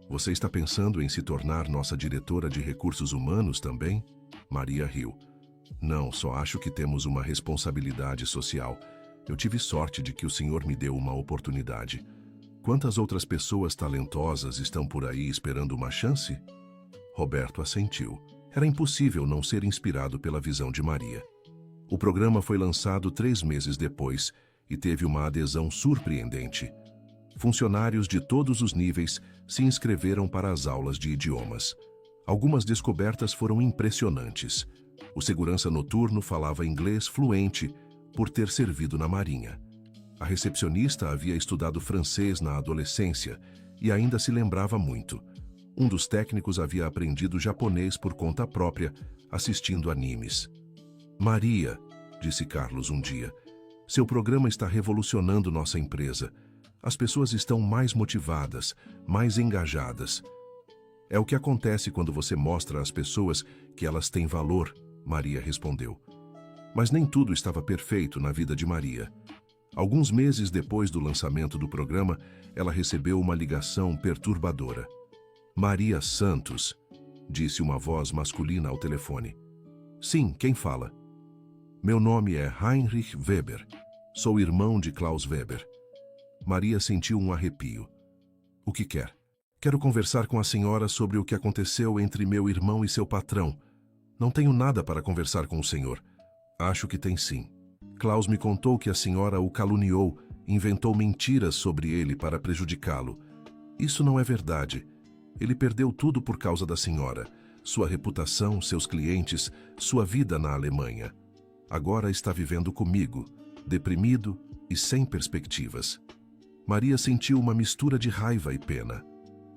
Você está pensando em se tornar nossa diretora de recursos humanos também? Maria riu. Não, só acho que temos uma responsabilidade social. Eu tive sorte de que o senhor me deu uma oportunidade. Quantas outras pessoas talentosas estão por aí esperando uma chance? Roberto assentiu. Era impossível não ser inspirado pela visão de Maria. O programa foi lançado 3 meses depois e teve uma adesão surpreendente. Funcionários de todos os níveis se inscreveram para as aulas de idiomas. Algumas descobertas foram impressionantes. O segurança noturno falava inglês fluente por ter servido na Marinha. A recepcionista havia estudado francês na adolescência e ainda se lembrava muito. Um dos técnicos havia aprendido japonês por conta própria, assistindo animes. Maria, disse Carlos um dia, seu programa está revolucionando nossa empresa. As pessoas estão mais motivadas, mais engajadas. É o que acontece quando você mostra às pessoas que elas têm valor, Maria respondeu. Mas nem tudo estava perfeito na vida de Maria. Alguns meses depois do lançamento do programa, ela recebeu uma ligação perturbadora. Maria Santos, disse uma voz masculina ao telefone. Sim, quem fala? Meu nome é Heinrich Weber. Sou irmão de Klaus Weber. Maria sentiu um arrepio. O que quer? Quero conversar com a senhora sobre o que aconteceu entre meu irmão e seu patrão. Não tenho nada para conversar com o senhor. Acho que tem sim. Klaus me contou que a senhora o caluniou, inventou mentiras sobre ele para prejudicá-lo. Isso não é verdade. Ele perdeu tudo por causa da senhora. Sua reputação, seus clientes, sua vida na Alemanha. Agora está vivendo comigo, deprimido e sem perspectivas. Maria sentiu uma mistura de raiva e pena.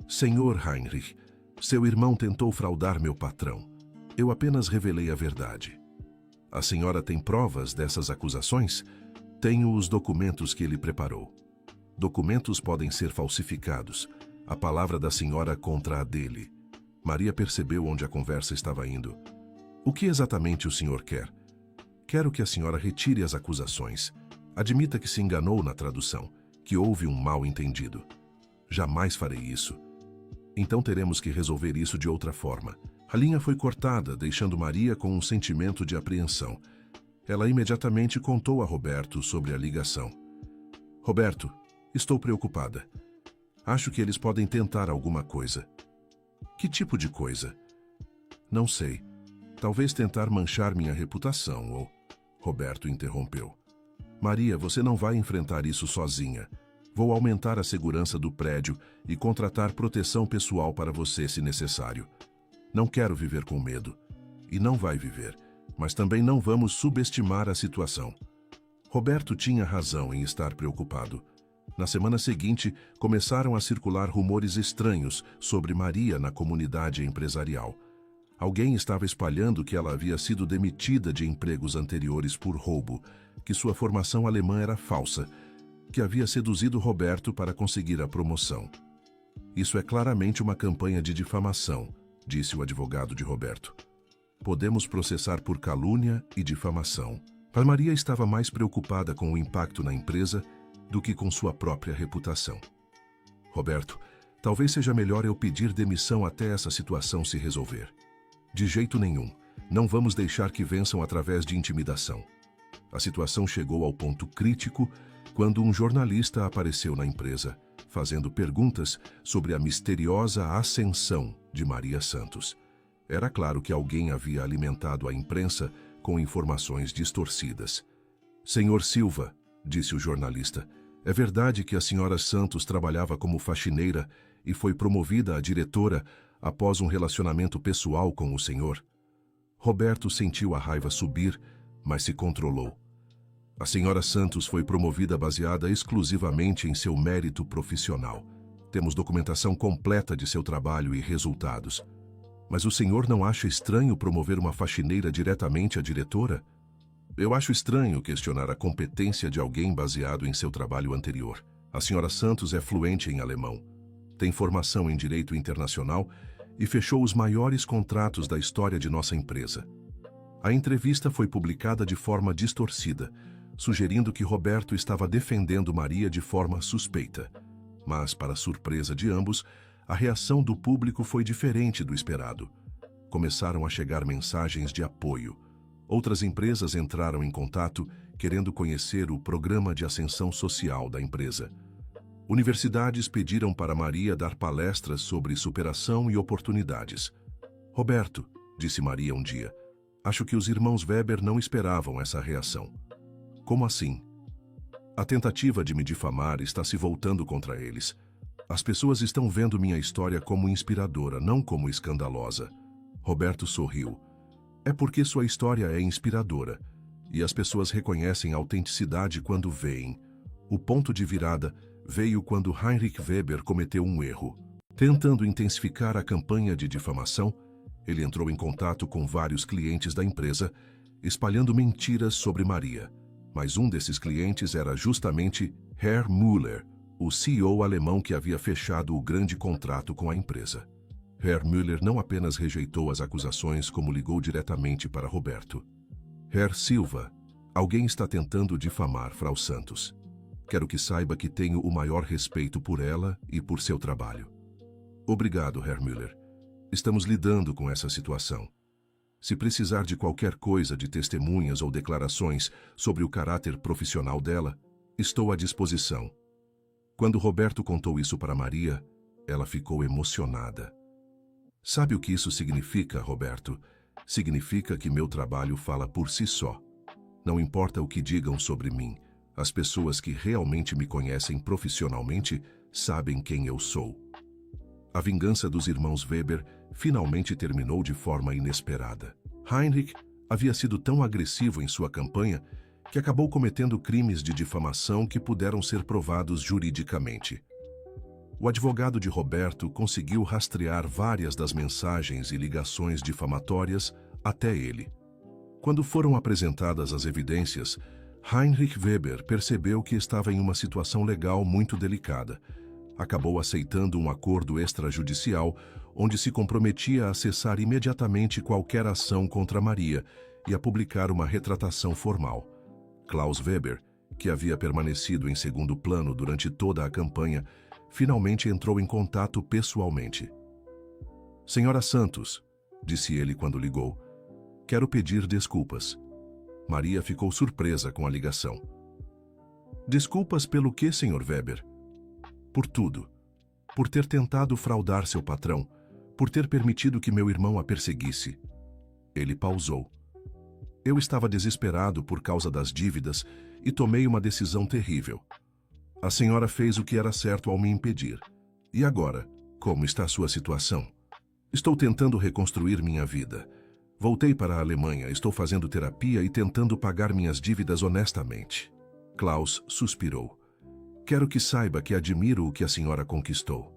Senhor Heinrich, seu irmão tentou fraudar meu patrão. Eu apenas revelei a verdade. A senhora tem provas dessas acusações? Tenho os documentos que ele preparou. Documentos podem ser falsificados. A palavra da senhora contra a dele. Maria percebeu onde a conversa estava indo. O que exatamente o senhor quer? Quero que a senhora retire as acusações. Admita que se enganou na tradução, que houve um mal-entendido. Jamais farei isso. Então teremos que resolver isso de outra forma. A linha foi cortada, deixando Maria com um sentimento de apreensão. Ela imediatamente contou a Roberto sobre a ligação. Roberto, estou preocupada. Acho que eles podem tentar alguma coisa. Que tipo de coisa? Não sei. Talvez tentar manchar minha reputação ou... Roberto interrompeu. Maria, você não vai enfrentar isso sozinha. Vou aumentar a segurança do prédio e contratar proteção pessoal para você se necessário. Não quero viver com medo. E não vai viver. Mas também não vamos subestimar a situação. Roberto tinha razão em estar preocupado. Na semana seguinte, começaram a circular rumores estranhos sobre Maria na comunidade empresarial. Alguém estava espalhando que ela havia sido demitida de empregos anteriores por roubo, que sua formação alemã era falsa, que havia seduzido Roberto para conseguir a promoção. Isso é claramente uma campanha de difamação, disse o advogado de Roberto. Podemos processar por calúnia e difamação. Mas Maria estava mais preocupada com o impacto na empresa do que com sua própria reputação. Roberto, talvez seja melhor eu pedir demissão até essa situação se resolver. De jeito nenhum. Não vamos deixar que vençam através de intimidação. A situação chegou ao ponto crítico quando um jornalista apareceu na empresa, fazendo perguntas sobre a misteriosa ascensão de Maria Santos. Era claro que alguém havia alimentado a imprensa com informações distorcidas. Senhor Silva, disse o jornalista, é verdade que a senhora Santos trabalhava como faxineira e foi promovida a diretora após um relacionamento pessoal com o senhor? Roberto sentiu a raiva subir, mas se controlou. A senhora Santos foi promovida baseada exclusivamente em seu mérito profissional. Temos documentação completa de seu trabalho e resultados. Mas o senhor não acha estranho promover uma faxineira diretamente à diretora? Eu acho estranho questionar a competência de alguém baseado em seu trabalho anterior. A senhora Santos é fluente em alemão, tem formação em direito internacional e fechou os maiores contratos da história de nossa empresa. A entrevista foi publicada de forma distorcida, sugerindo que Roberto estava defendendo Maria de forma suspeita. Mas, para surpresa de ambos, a reação do público foi diferente do esperado. Começaram a chegar mensagens de apoio. Outras empresas entraram em contato, querendo conhecer o programa de ascensão social da empresa. Universidades pediram para Maria dar palestras sobre superação e oportunidades. Roberto, disse Maria um dia, acho que os irmãos Weber não esperavam essa reação. Como assim? A tentativa de me difamar está se voltando contra eles. As pessoas estão vendo minha história como inspiradora, não como escandalosa. Roberto sorriu. É porque sua história é inspiradora, e as pessoas reconhecem a autenticidade quando veem. O ponto de virada veio quando Heinrich Weber cometeu um erro. Tentando intensificar a campanha de difamação, ele entrou em contato com vários clientes da empresa, espalhando mentiras sobre Maria. Mas um desses clientes era justamente Herr Müller, o CEO alemão que havia fechado o grande contrato com a empresa. Herr Müller não apenas rejeitou as acusações, como ligou diretamente para Roberto. Herr Silva, alguém está tentando difamar Frau Santos. Quero que saiba que tenho o maior respeito por ela e por seu trabalho. Obrigado, Herr Müller. Estamos lidando com essa situação. Se precisar de qualquer coisa de testemunhas ou declarações sobre o caráter profissional dela, estou à disposição. Quando Roberto contou isso para Maria, ela ficou emocionada. Sabe o que isso significa, Roberto? Significa que meu trabalho fala por si só. Não importa o que digam sobre mim, as pessoas que realmente me conhecem profissionalmente sabem quem eu sou. A vingança dos irmãos Weber finalmente terminou de forma inesperada. Heinrich havia sido tão agressivo em sua campanha que acabou cometendo crimes de difamação que puderam ser provados juridicamente. O advogado de Roberto conseguiu rastrear várias das mensagens e ligações difamatórias até ele. Quando foram apresentadas as evidências, Heinrich Weber percebeu que estava em uma situação legal muito delicada. Acabou aceitando um acordo extrajudicial onde se comprometia a cessar imediatamente qualquer ação contra Maria e a publicar uma retratação formal. Klaus Weber, que havia permanecido em segundo plano durante toda a campanha, finalmente entrou em contato pessoalmente. Senhora Santos, disse ele quando ligou, quero pedir desculpas. Maria ficou surpresa com a ligação. Desculpas pelo quê, Sr. Weber? Por tudo. Por ter tentado fraudar seu patrão, por ter permitido que meu irmão a perseguisse. Ele pausou. Eu estava desesperado por causa das dívidas e tomei uma decisão terrível. A senhora fez o que era certo ao me impedir. E agora, como está a sua situação? Estou tentando reconstruir minha vida. Voltei para a Alemanha, estou fazendo terapia e tentando pagar minhas dívidas honestamente. Klaus suspirou. Quero que saiba que admiro o que a senhora conquistou.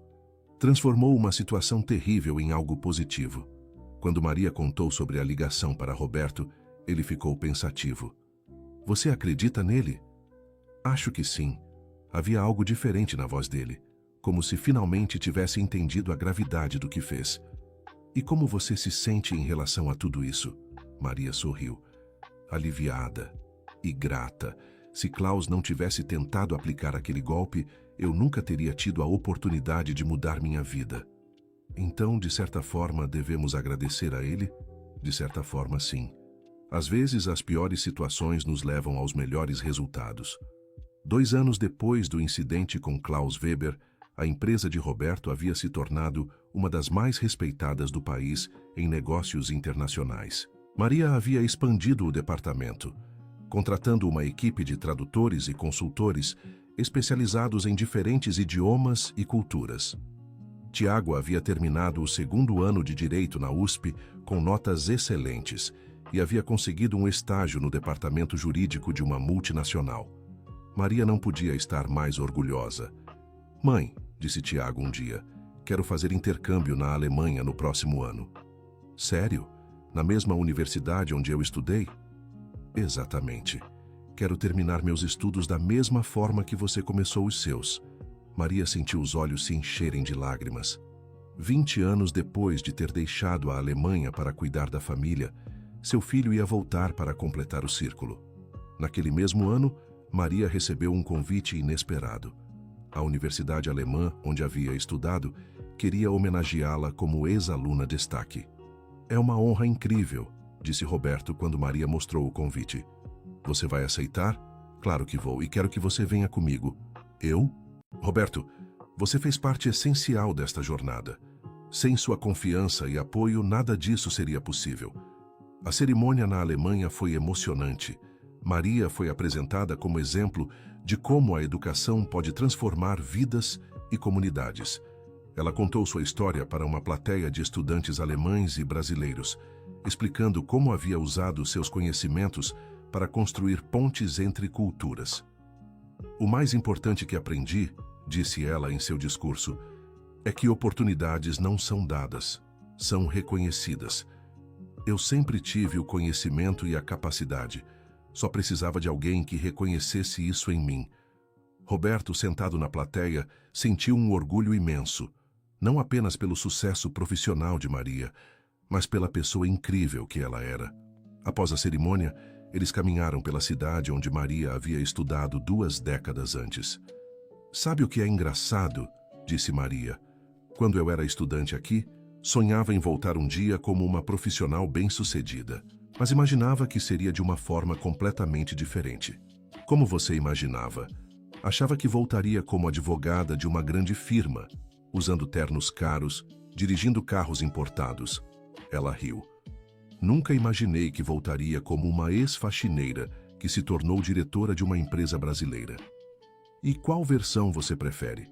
Transformou uma situação terrível em algo positivo. Quando Maria contou sobre a ligação para Roberto, ele ficou pensativo. Você acredita nele? Acho que sim. Havia algo diferente na voz dele, como se finalmente tivesse entendido a gravidade do que fez. E como você se sente em relação a tudo isso? Maria sorriu. Aliviada e grata. Se Klaus não tivesse tentado aplicar aquele golpe, eu nunca teria tido a oportunidade de mudar minha vida. Então, de certa forma, devemos agradecer a ele? De certa forma, sim. Às vezes, as piores situações nos levam aos melhores resultados. 2 anos depois do incidente com Klaus Weber, a empresa de Roberto havia se tornado uma das mais respeitadas do país em negócios internacionais. Maria havia expandido o departamento, contratando uma equipe de tradutores e consultores especializados em diferentes idiomas e culturas. Tiago havia terminado o 2º ano de Direito na USP com notas excelentes e havia conseguido um estágio no departamento jurídico de uma multinacional. Maria não podia estar mais orgulhosa. Mãe, disse Tiago um dia, quero fazer intercâmbio na Alemanha no próximo ano. Sério? Na mesma universidade onde eu estudei? Exatamente. Quero terminar meus estudos da mesma forma que você começou os seus. Maria sentiu os olhos se encherem de lágrimas. 20 anos depois de ter deixado a Alemanha para cuidar da família, seu filho ia voltar para completar o círculo. Naquele mesmo ano, Maria recebeu um convite inesperado. A universidade alemã, onde havia estudado, queria homenageá-la como ex-aluna destaque. É uma honra incrível, disse Roberto quando Maria mostrou o convite. Você vai aceitar? Claro que vou, e quero que você venha comigo. Eu? Roberto, você fez parte essencial desta jornada. Sem sua confiança e apoio, nada disso seria possível. A cerimônia na Alemanha foi emocionante. Maria foi apresentada como exemplo de como a educação pode transformar vidas e comunidades. Ela contou sua história para uma plateia de estudantes alemães e brasileiros, explicando como havia usado seus conhecimentos para construir pontes entre culturas. O mais importante que aprendi, disse ela em seu discurso, é que oportunidades não são dadas, são reconhecidas. Eu sempre tive o conhecimento e a capacidade, só precisava de alguém que reconhecesse isso em mim. Roberto, sentado na plateia, sentiu um orgulho imenso, não apenas pelo sucesso profissional de Maria, mas pela pessoa incrível que ela era. Após a cerimônia, eles caminharam pela cidade onde Maria havia estudado 2 décadas antes. Sabe o que é engraçado? Disse Maria. Quando eu era estudante aqui, sonhava em voltar um dia como uma profissional bem-sucedida, mas imaginava que seria de uma forma completamente diferente. Como você imaginava? Achava que voltaria como advogada de uma grande firma, usando ternos caros, dirigindo carros importados. Ela riu. Nunca imaginei que voltaria como uma ex-faxineira que se tornou diretora de uma empresa brasileira. E qual versão você prefere?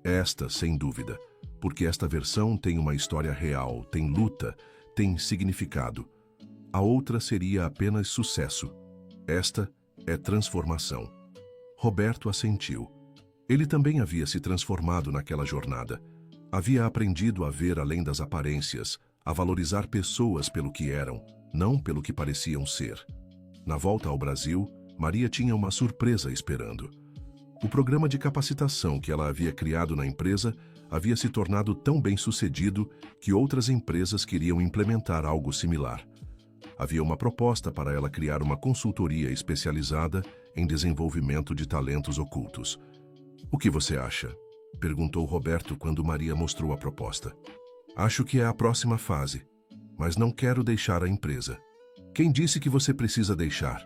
Esta, sem dúvida, porque esta versão tem uma história real, tem luta, tem significado. A outra seria apenas sucesso. Esta é transformação. Roberto assentiu. Ele também havia se transformado naquela jornada. Havia aprendido a ver além das aparências, a valorizar pessoas pelo que eram, não pelo que pareciam ser. Na volta ao Brasil, Maria tinha uma surpresa esperando. O programa de capacitação que ela havia criado na empresa havia se tornado tão bem-sucedido que outras empresas queriam implementar algo similar. Havia uma proposta para ela criar uma consultoria especializada em desenvolvimento de talentos ocultos. O que você acha? Perguntou Roberto quando Maria mostrou a proposta. Acho que é a próxima fase, mas não quero deixar a empresa. Quem disse que você precisa deixar?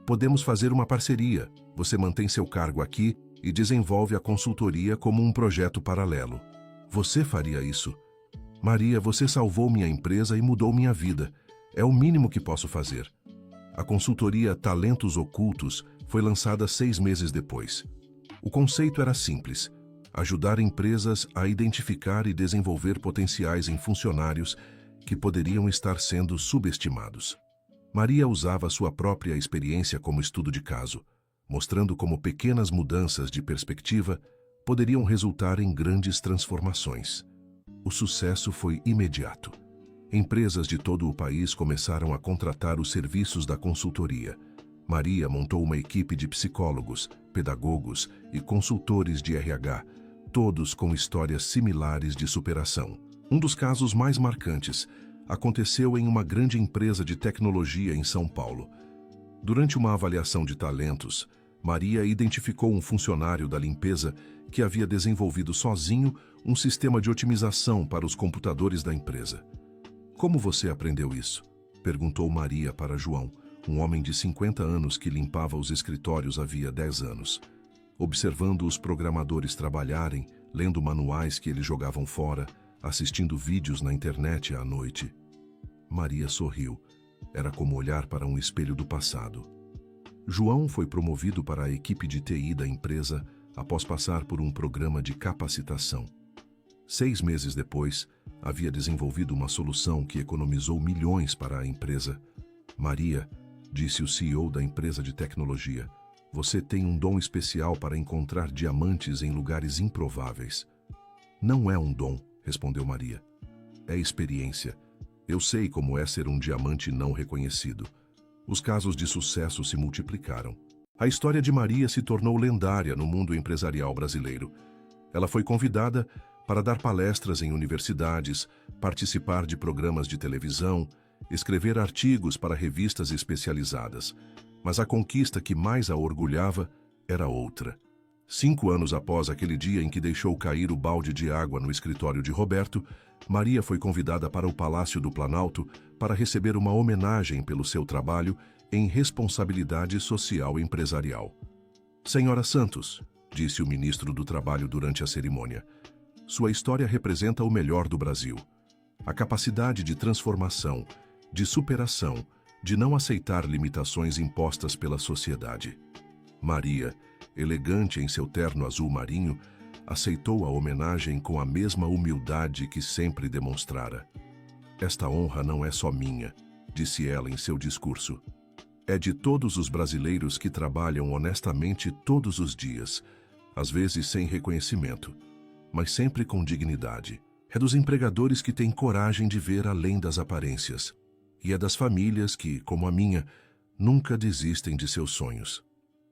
Podemos fazer uma parceria. Você mantém seu cargo aqui e desenvolve a consultoria como um projeto paralelo. Você faria isso? Maria, você salvou minha empresa e mudou minha vida. É o mínimo que posso fazer. A consultoria Talentos Ocultos foi lançada 6 meses depois. O conceito era simples: ajudar empresas a identificar e desenvolver potenciais em funcionários que poderiam estar sendo subestimados. Maria usava sua própria experiência como estudo de caso, mostrando como pequenas mudanças de perspectiva poderiam resultar em grandes transformações. O sucesso foi imediato. Empresas de todo o país começaram a contratar os serviços da consultoria. Maria montou uma equipe de psicólogos, pedagogos e consultores de RH, todos com histórias similares de superação. Um dos casos mais marcantes aconteceu em uma grande empresa de tecnologia em São Paulo. Durante uma avaliação de talentos, Maria identificou um funcionário da limpeza que havia desenvolvido sozinho um sistema de otimização para os computadores da empresa. Como você aprendeu isso? Perguntou Maria para João, um homem de 50 anos que limpava os escritórios havia 10 anos. Observando os programadores trabalharem, lendo manuais que eles jogavam fora, assistindo vídeos na internet à noite. Maria sorriu. Era como olhar para um espelho do passado. João foi promovido para a equipe de TI da empresa após passar por um programa de capacitação. 6 meses depois, havia desenvolvido uma solução que economizou milhões para a empresa. Maria, disse o CEO da empresa de tecnologia, você tem um dom especial para encontrar diamantes em lugares improváveis. Não é um dom, respondeu Maria. É experiência. Eu sei como é ser um diamante não reconhecido. Os casos de sucesso se multiplicaram. A história de Maria se tornou lendária no mundo empresarial brasileiro. Ela foi convidada para dar palestras em universidades, participar de programas de televisão, escrever artigos para revistas especializadas. Mas a conquista que mais a orgulhava era outra. 5 anos após aquele dia em que deixou cair o balde de água no escritório de Roberto, Maria foi convidada para o Palácio do Planalto para receber uma homenagem pelo seu trabalho em responsabilidade social empresarial. Senhora Santos, disse o ministro do Trabalho durante a cerimônia, sua história representa o melhor do Brasil. A capacidade de transformação, de superação, de não aceitar limitações impostas pela sociedade. Maria, elegante em seu terno azul marinho, aceitou a homenagem com a mesma humildade que sempre demonstrara. Esta honra não é só minha, disse ela em seu discurso. É de todos os brasileiros que trabalham honestamente todos os dias, às vezes sem reconhecimento, mas sempre com dignidade. É dos empregadores que têm coragem de ver além das aparências. E é das famílias que, como a minha, nunca desistem de seus sonhos.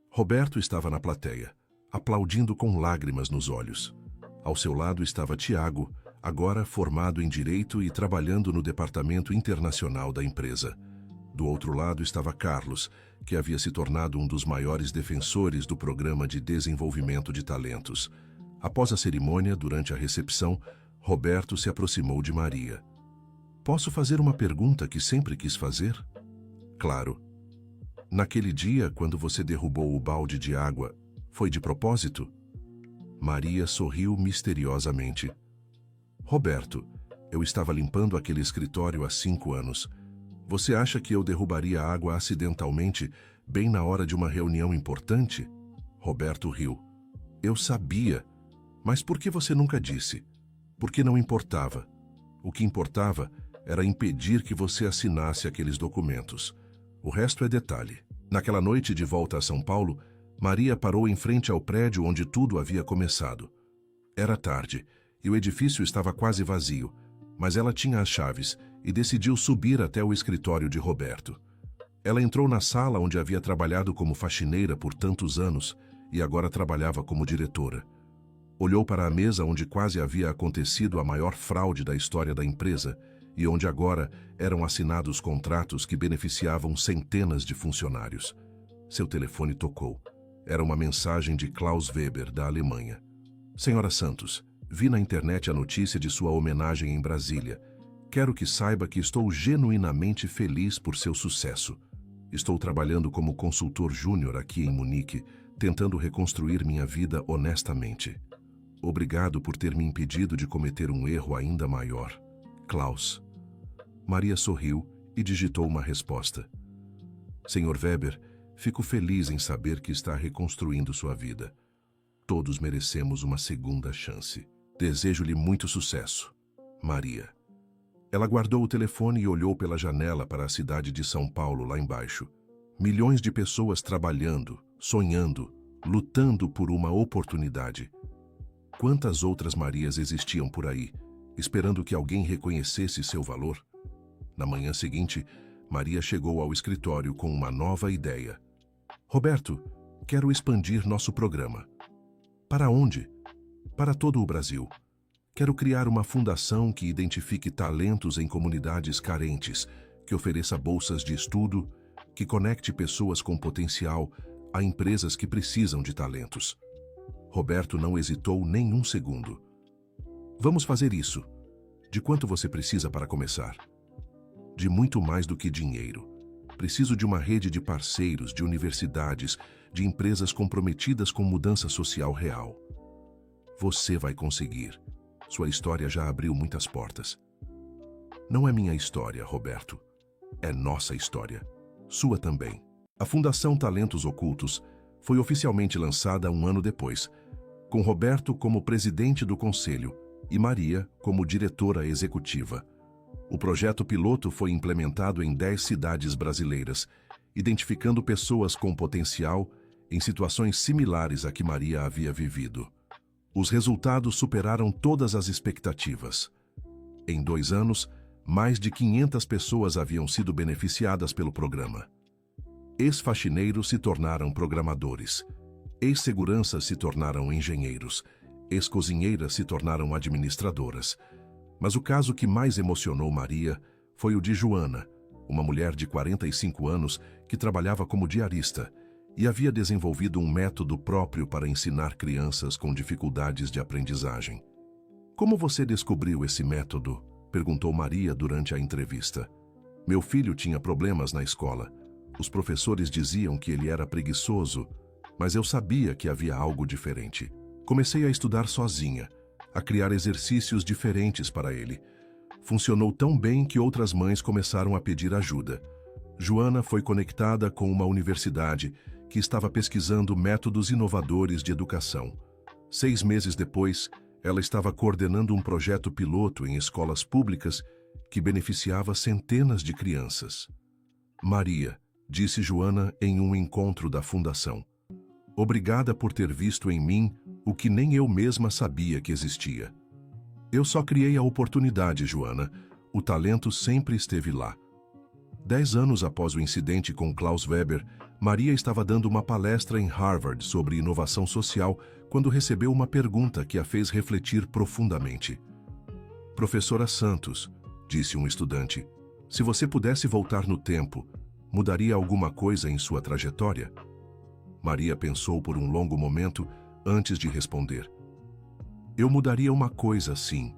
Roberto estava na plateia, aplaudindo com lágrimas nos olhos. Ao seu lado estava Tiago, agora formado em Direito e trabalhando no departamento internacional da empresa. Do outro lado estava Carlos, que havia se tornado um dos maiores defensores do programa de desenvolvimento de talentos. Após a cerimônia, durante a recepção, Roberto se aproximou de Maria. Posso fazer uma pergunta que sempre quis fazer? Claro. Naquele dia, quando você derrubou o balde de água, foi de propósito? Maria sorriu misteriosamente. Roberto, eu estava limpando aquele escritório há 5 anos. Você acha que eu derrubaria a água acidentalmente, bem na hora de uma reunião importante? Roberto riu. Eu sabia. Mas por que você nunca disse? Porque não importava. O que importava era impedir que você assinasse aqueles documentos. O resto é detalhe. Naquela noite de volta a São Paulo, Maria parou em frente ao prédio onde tudo havia começado. Era tarde e o edifício estava quase vazio, mas ela tinha as chaves e decidiu subir até o escritório de Roberto. Ela entrou na sala onde havia trabalhado como faxineira por tantos anos e agora trabalhava como diretora. Olhou para a mesa onde quase havia acontecido a maior fraude da história da empresa e onde agora eram assinados contratos que beneficiavam centenas de funcionários. Seu telefone tocou. Era uma mensagem de Klaus Weber, da Alemanha. Senhora Santos, Vi na internet a notícia de sua homenagem em Brasília. Quero que saiba que estou genuinamente feliz por seu sucesso. Estou trabalhando como consultor júnior aqui em Munique, tentando reconstruir minha vida honestamente. Obrigado por ter me impedido de cometer um erro ainda maior. Klaus. Maria sorriu e digitou uma resposta. Senhor Weber, fico feliz em saber que está reconstruindo sua vida. Todos merecemos uma segunda chance. Desejo-lhe muito sucesso. Maria. Ela guardou o telefone e olhou pela janela para a cidade de São Paulo lá embaixo. Milhões de pessoas trabalhando, sonhando, lutando por uma oportunidade. Quantas outras Marias existiam por aí, esperando que alguém reconhecesse seu valor? Na manhã seguinte, Maria chegou ao escritório com uma nova ideia. Roberto, quero expandir nosso programa. Para onde? Para todo o Brasil. Quero criar uma fundação que identifique talentos em comunidades carentes, que ofereça bolsas de estudo, que conecte pessoas com potencial a empresas que precisam de talentos. Roberto não hesitou nem um segundo. Vamos fazer isso. De quanto você precisa para começar? De muito mais do que dinheiro. Preciso de uma rede de parceiros, de universidades, de empresas comprometidas com mudança social real. Você vai conseguir. Sua história já abriu muitas portas. Não é minha história, Roberto. É nossa história. Sua também. A Fundação Talentos Ocultos foi oficialmente lançada um ano depois, com Roberto como presidente do conselho e Maria como diretora executiva. O projeto piloto foi implementado em 10 cidades brasileiras, identificando pessoas com potencial em situações similares à que Maria havia vivido. Os resultados superaram todas as expectativas. Em 2 anos, mais de 500 pessoas haviam sido beneficiadas pelo programa. Ex-faxineiros se tornaram programadores. Ex-seguranças se tornaram engenheiros. Ex-cozinheiras se tornaram administradoras. Mas o caso que mais emocionou Maria foi o de Joana, uma mulher de 45 anos que trabalhava como diarista e havia desenvolvido um método próprio para ensinar crianças com dificuldades de aprendizagem. Como você descobriu esse método? Perguntou Maria durante a entrevista. Meu filho tinha problemas na escola. Os professores diziam que ele era preguiçoso, mas eu sabia que havia algo diferente. Comecei a estudar sozinha, a criar exercícios diferentes para ele. Funcionou tão bem que outras mães começaram a pedir ajuda. Joana foi conectada com uma universidade que estava pesquisando métodos inovadores de educação. 6 meses depois, ela estava coordenando um projeto piloto em escolas públicas que beneficiava centenas de crianças. Maria, disse Joana em um encontro da fundação. Obrigada por ter visto em mim o que nem eu mesma sabia que existia. Eu só criei a oportunidade, Joana. O talento sempre esteve lá. 10 anos após o incidente com Klaus Weber, Maria estava dando uma palestra em Harvard sobre inovação social quando recebeu uma pergunta que a fez refletir profundamente. Professora Santos, disse um estudante, se você pudesse voltar no tempo, mudaria alguma coisa em sua trajetória? Maria pensou por um longo momento antes de responder. Eu mudaria uma coisa, sim.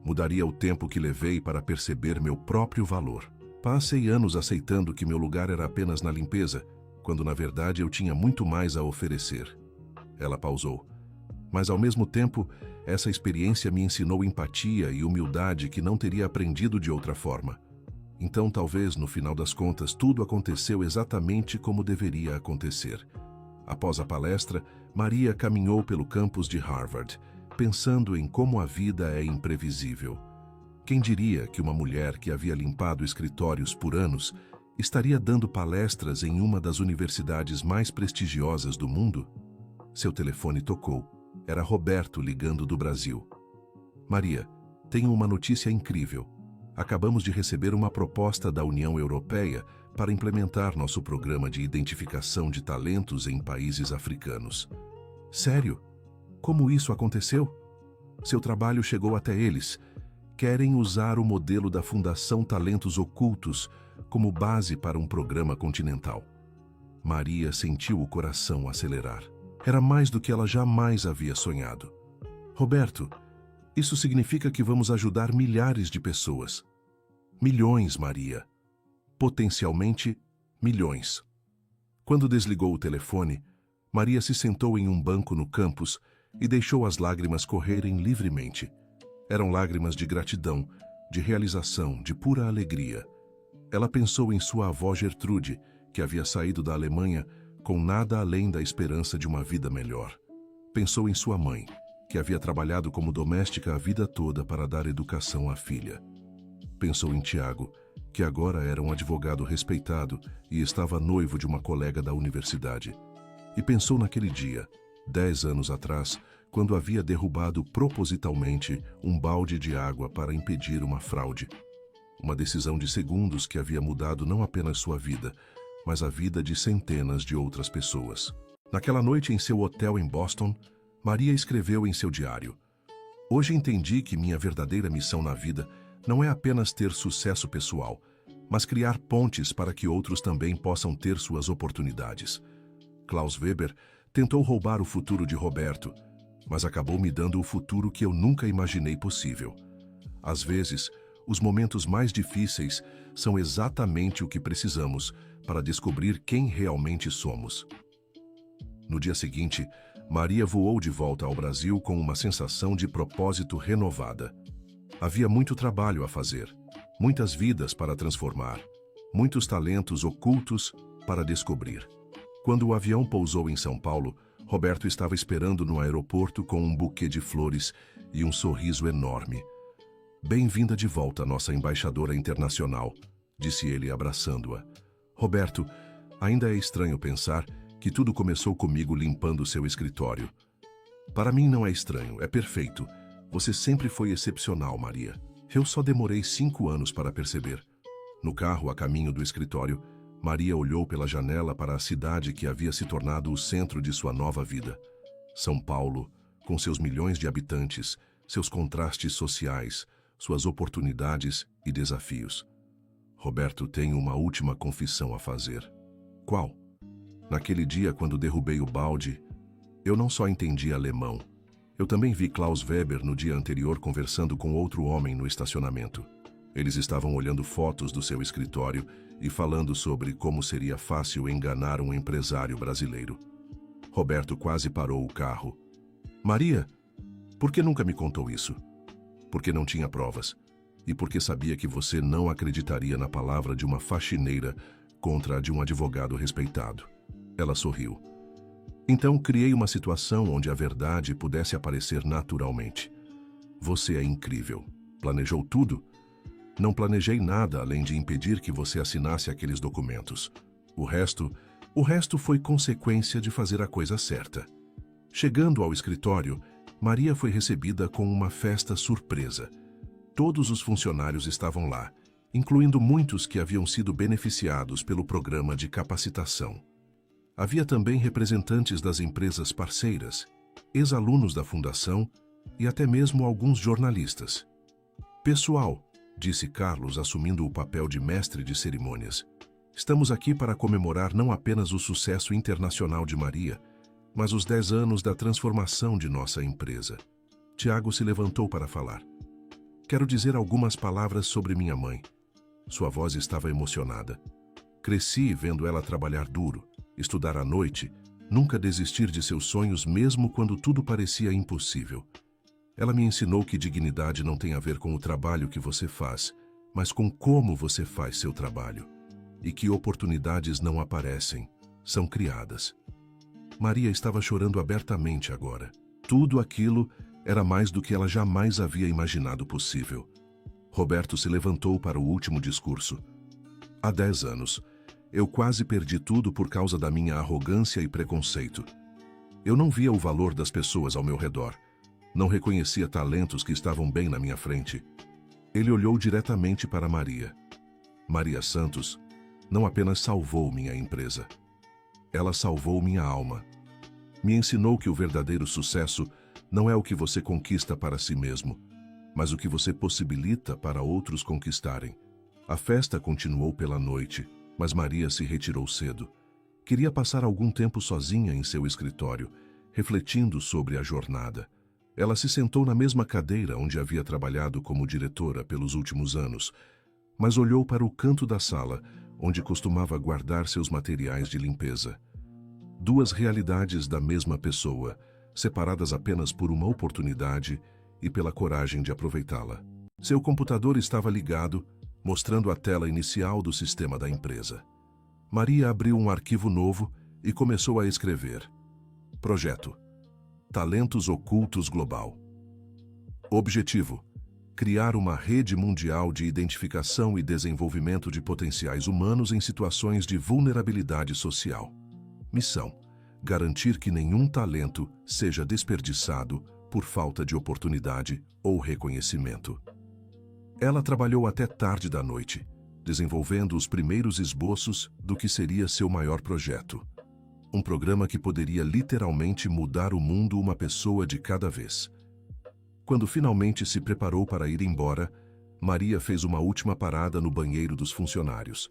Mudaria o tempo que levei para perceber meu próprio valor. Passei anos aceitando que meu lugar era apenas na limpeza, quando na verdade eu tinha muito mais a oferecer. Ela pausou. Mas ao mesmo tempo, essa experiência me ensinou empatia e humildade que não teria aprendido de outra forma. Então talvez, no final das contas, tudo aconteceu exatamente como deveria acontecer. Após a palestra, Maria caminhou pelo campus de Harvard, pensando em como a vida é imprevisível. Quem diria que uma mulher que havia limpado escritórios por anos estaria dando palestras em uma das universidades mais prestigiosas do mundo? Seu telefone tocou. Era Roberto ligando do Brasil. Maria, tenho uma notícia incrível. Acabamos de receber uma proposta da União Europeia para implementar nosso programa de identificação de talentos em países africanos. Sério? Como isso aconteceu? Seu trabalho chegou até eles. Querem usar o modelo da Fundação Talentos Ocultos como base para um programa continental. Maria sentiu o coração acelerar. Era mais do que ela jamais havia sonhado. Roberto, Isso significa que vamos ajudar milhares de pessoas. Milhões, Maria. Potencialmente, milhões. Quando desligou o telefone, Maria se sentou em um banco no campus e deixou as lágrimas correrem livremente. Eram lágrimas de gratidão, de realização, de pura alegria. Ela pensou em sua avó Gertrude, que havia saído da Alemanha com nada além da esperança de uma vida melhor. Pensou em sua mãe, que havia trabalhado como doméstica a vida toda para dar educação à filha. Pensou em Tiago, que agora era um advogado respeitado e estava noivo de uma colega da universidade. E pensou naquele dia, 10 anos atrás, quando havia derrubado propositalmente um balde de água para impedir uma fraude. Uma decisão de segundos que havia mudado não apenas sua vida, mas a vida de centenas de outras pessoas. Naquela noite em seu hotel em Boston, Maria escreveu em seu diário: "Hoje entendi que minha verdadeira missão na vida não é apenas ter sucesso pessoal, mas criar pontes para que outros também possam ter suas oportunidades. Klaus Weber tentou roubar o futuro de Roberto, mas acabou me dando o futuro que eu nunca imaginei possível. Às vezes, os momentos mais difíceis são exatamente o que precisamos para descobrir quem realmente somos." No dia seguinte, Maria voou de volta ao Brasil com uma sensação de propósito renovada. Havia muito trabalho a fazer, muitas vidas para transformar, muitos talentos ocultos para descobrir. Quando o avião pousou em São Paulo, Roberto estava esperando no aeroporto com um buquê de flores e um sorriso enorme. "Bem-vinda de volta, nossa embaixadora internacional", disse ele abraçando-a. "Roberto, ainda é estranho pensar que tudo começou comigo limpando seu escritório." "Para mim não é estranho, é perfeito. Você sempre foi excepcional, Maria. Eu só demorei 5 anos para perceber." No carro, a caminho do escritório, Maria olhou pela janela para a cidade que havia se tornado o centro de sua nova vida. São Paulo, com seus milhões de habitantes, seus contrastes sociais, suas oportunidades e desafios. "Roberto, tenho uma última confissão a fazer." "Qual?" "Naquele dia, quando derrubei o balde, eu não só entendi alemão. Eu também vi Klaus Weber no dia anterior conversando com outro homem no estacionamento. Eles estavam olhando fotos do seu escritório e falando sobre como seria fácil enganar um empresário brasileiro." Roberto quase parou o carro. "Maria, por que nunca me contou isso?" "Porque não tinha provas. E porque sabia que você não acreditaria na palavra de uma faxineira contra a de um advogado respeitado." Ela sorriu. "Então criei uma situação onde a verdade pudesse aparecer naturalmente." "Você é incrível. Planejou tudo?" "Não planejei nada além de impedir que você assinasse aqueles documentos. O resto foi consequência de fazer a coisa certa." Chegando ao escritório, Maria foi recebida com uma festa surpresa. Todos os funcionários estavam lá, incluindo muitos que haviam sido beneficiados pelo programa de capacitação. Havia também representantes das empresas parceiras, ex-alunos da fundação e até mesmo alguns jornalistas. "Pessoal", disse Carlos, assumindo o papel de mestre de cerimônias, "estamos aqui para comemorar não apenas o sucesso internacional de Maria, mas os 10 anos da transformação de nossa empresa." Tiago se levantou para falar. "Quero dizer algumas palavras sobre minha mãe." Sua voz estava emocionada. "Cresci vendo ela trabalhar duro, estudar à noite, nunca desistir de seus sonhos mesmo quando tudo parecia impossível. Ela me ensinou que dignidade não tem a ver com o trabalho que você faz, mas com como você faz seu trabalho. E que oportunidades não aparecem, são criadas." Maria estava chorando abertamente agora. Tudo aquilo era mais do que ela jamais havia imaginado possível. Roberto se levantou para o último discurso. "Há 10 anos, eu quase perdi tudo por causa da minha arrogância e preconceito. Eu não via o valor das pessoas ao meu redor. Não reconhecia talentos que estavam bem na minha frente." Ele olhou diretamente para Maria. "Maria Santos não apenas salvou minha empresa. Ela salvou minha alma. Me ensinou que o verdadeiro sucesso não é o que você conquista para si mesmo, mas o que você possibilita para outros conquistarem." A festa continuou pela noite, mas Maria se retirou cedo. Queria passar algum tempo sozinha em seu escritório, refletindo sobre a jornada. Ela se sentou na mesma cadeira onde havia trabalhado como diretora pelos últimos anos, mas olhou para o canto da sala, onde costumava guardar seus materiais de limpeza. Duas realidades da mesma pessoa, separadas apenas por uma oportunidade e pela coragem de aproveitá-la. Seu computador estava ligado, mostrando a tela inicial do sistema da empresa. Maria abriu um arquivo novo e começou a escrever. Projeto: Talentos Ocultos Global. Objetivo: criar uma rede mundial de identificação e desenvolvimento de potenciais humanos em situações de vulnerabilidade social. Missão: garantir que nenhum talento seja desperdiçado por falta de oportunidade ou reconhecimento. Ela trabalhou até tarde da noite, desenvolvendo os primeiros esboços do que seria seu maior projeto. Um programa que poderia literalmente mudar o mundo uma pessoa de cada vez. Quando finalmente se preparou para ir embora, Maria fez uma última parada no banheiro dos funcionários.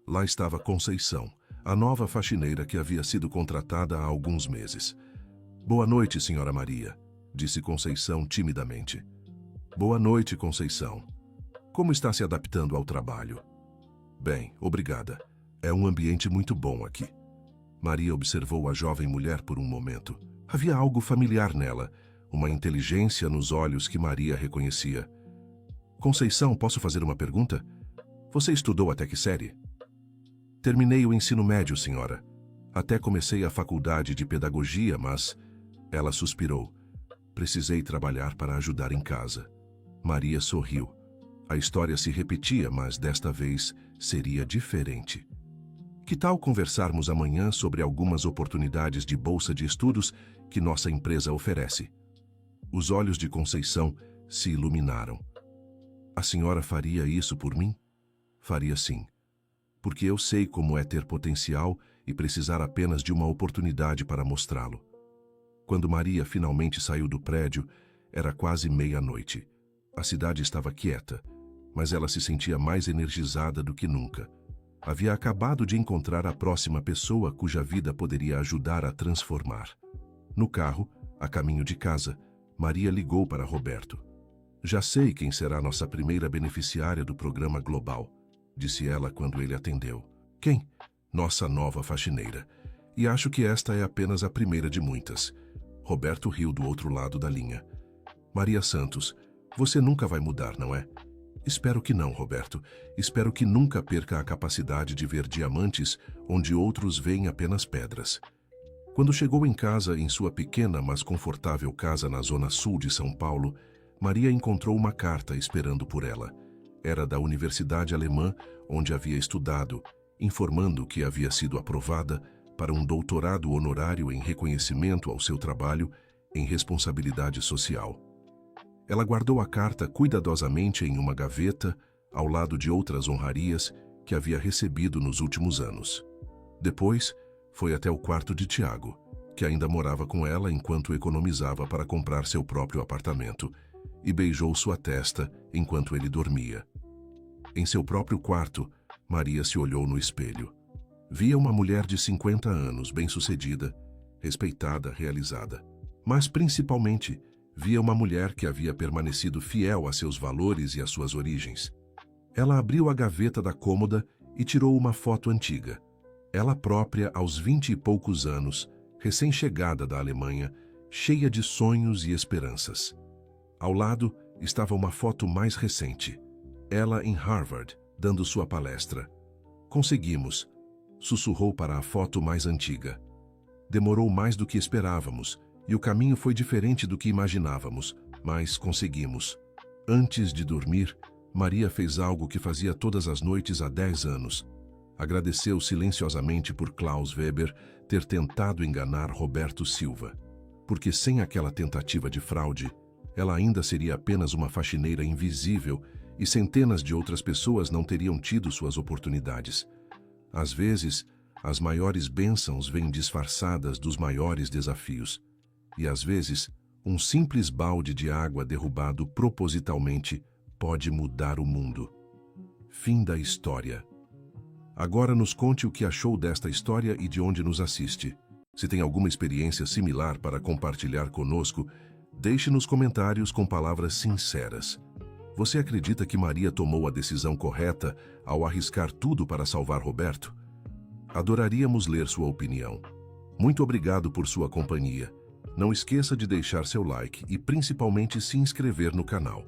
Lá estava Conceição, a nova faxineira que havia sido contratada há alguns meses. Boa noite, senhora Maria, disse Conceição timidamente. Boa noite, Conceição. Como está se adaptando ao trabalho? Bem, obrigada. É um ambiente muito bom aqui. Maria observou a jovem mulher por um momento. Havia algo familiar nela, uma inteligência nos olhos que Maria reconhecia. Conceição, posso fazer uma pergunta? Você estudou até que série? Terminei o ensino médio, senhora. Até comecei a faculdade de pedagogia, mas... Ela suspirou. Precisei trabalhar para ajudar em casa. Maria sorriu. A história se repetia, mas desta vez seria diferente. Que tal conversarmos amanhã sobre algumas oportunidades de bolsa de estudos que nossa empresa oferece? Os olhos de Conceição se iluminaram. A senhora faria isso por mim? Faria sim. Porque eu sei como é ter potencial e precisar apenas de uma oportunidade para mostrá-lo. Quando Maria finalmente saiu do prédio, era quase meia-noite. A cidade estava quieta, mas ela se sentia mais energizada do que nunca. Havia acabado de encontrar a próxima pessoa cuja vida poderia ajudar a transformar. No carro, a caminho de casa, Maria ligou para Roberto. Já sei quem será nossa primeira beneficiária do programa global, disse ela quando ele atendeu. Quem? Nossa nova faxineira. E acho que esta é apenas a primeira de muitas. Roberto riu do outro lado da linha. Maria Santos, você nunca vai mudar, não é? Espero que não, Roberto. Espero que nunca perca a capacidade de ver diamantes onde outros veem apenas pedras. Quando chegou em casa, em sua pequena, mas confortável casa na zona sul de São Paulo, Maria encontrou uma carta esperando por ela. Era da Universidade Alemã, onde havia estudado, informando que havia sido aprovada para um doutorado honorário em reconhecimento ao seu trabalho em responsabilidade social. Ela guardou a carta cuidadosamente em uma gaveta, ao lado de outras honrarias que havia recebido nos últimos anos. Depois, foi até o quarto de Tiago, que ainda morava com ela enquanto economizava para comprar seu próprio apartamento, e beijou sua testa enquanto ele dormia. Em seu próprio quarto, Maria se olhou no espelho. Via uma mulher de 50 anos, bem-sucedida, respeitada, realizada. Mas, principalmente, via uma mulher que havia permanecido fiel a seus valores e às suas origens. Ela abriu a gaveta da cômoda e tirou uma foto antiga. Ela própria, aos 20 e poucos anos, recém-chegada da Alemanha, cheia de sonhos e esperanças. Ao lado estava uma foto mais recente. Ela em Harvard, dando sua palestra. Conseguimos, sussurrou para a foto mais antiga. Demorou mais do que esperávamos, e o caminho foi diferente do que imaginávamos, mas conseguimos. Antes de dormir, Maria fez algo que fazia todas as noites há 10 anos. Agradeceu silenciosamente por Klaus Weber ter tentado enganar Roberto Silva. Porque sem aquela tentativa de fraude, ela ainda seria apenas uma faxineira invisível e centenas de outras pessoas não teriam tido suas oportunidades. Às vezes, as maiores bênçãos vêm disfarçadas dos maiores desafios. E às vezes, um simples balde de água derrubado propositalmente pode mudar o mundo. Fim da história. Agora nos conte o que achou desta história e de onde nos assiste. Se tem alguma experiência similar para compartilhar conosco, Deixe nos comentários com palavras sinceras. Você acredita que Maria tomou a decisão correta ao arriscar tudo para salvar Roberto? Adoraríamos ler sua opinião. Muito obrigado por sua companhia. Não esqueça de deixar seu like e principalmente se inscrever no canal.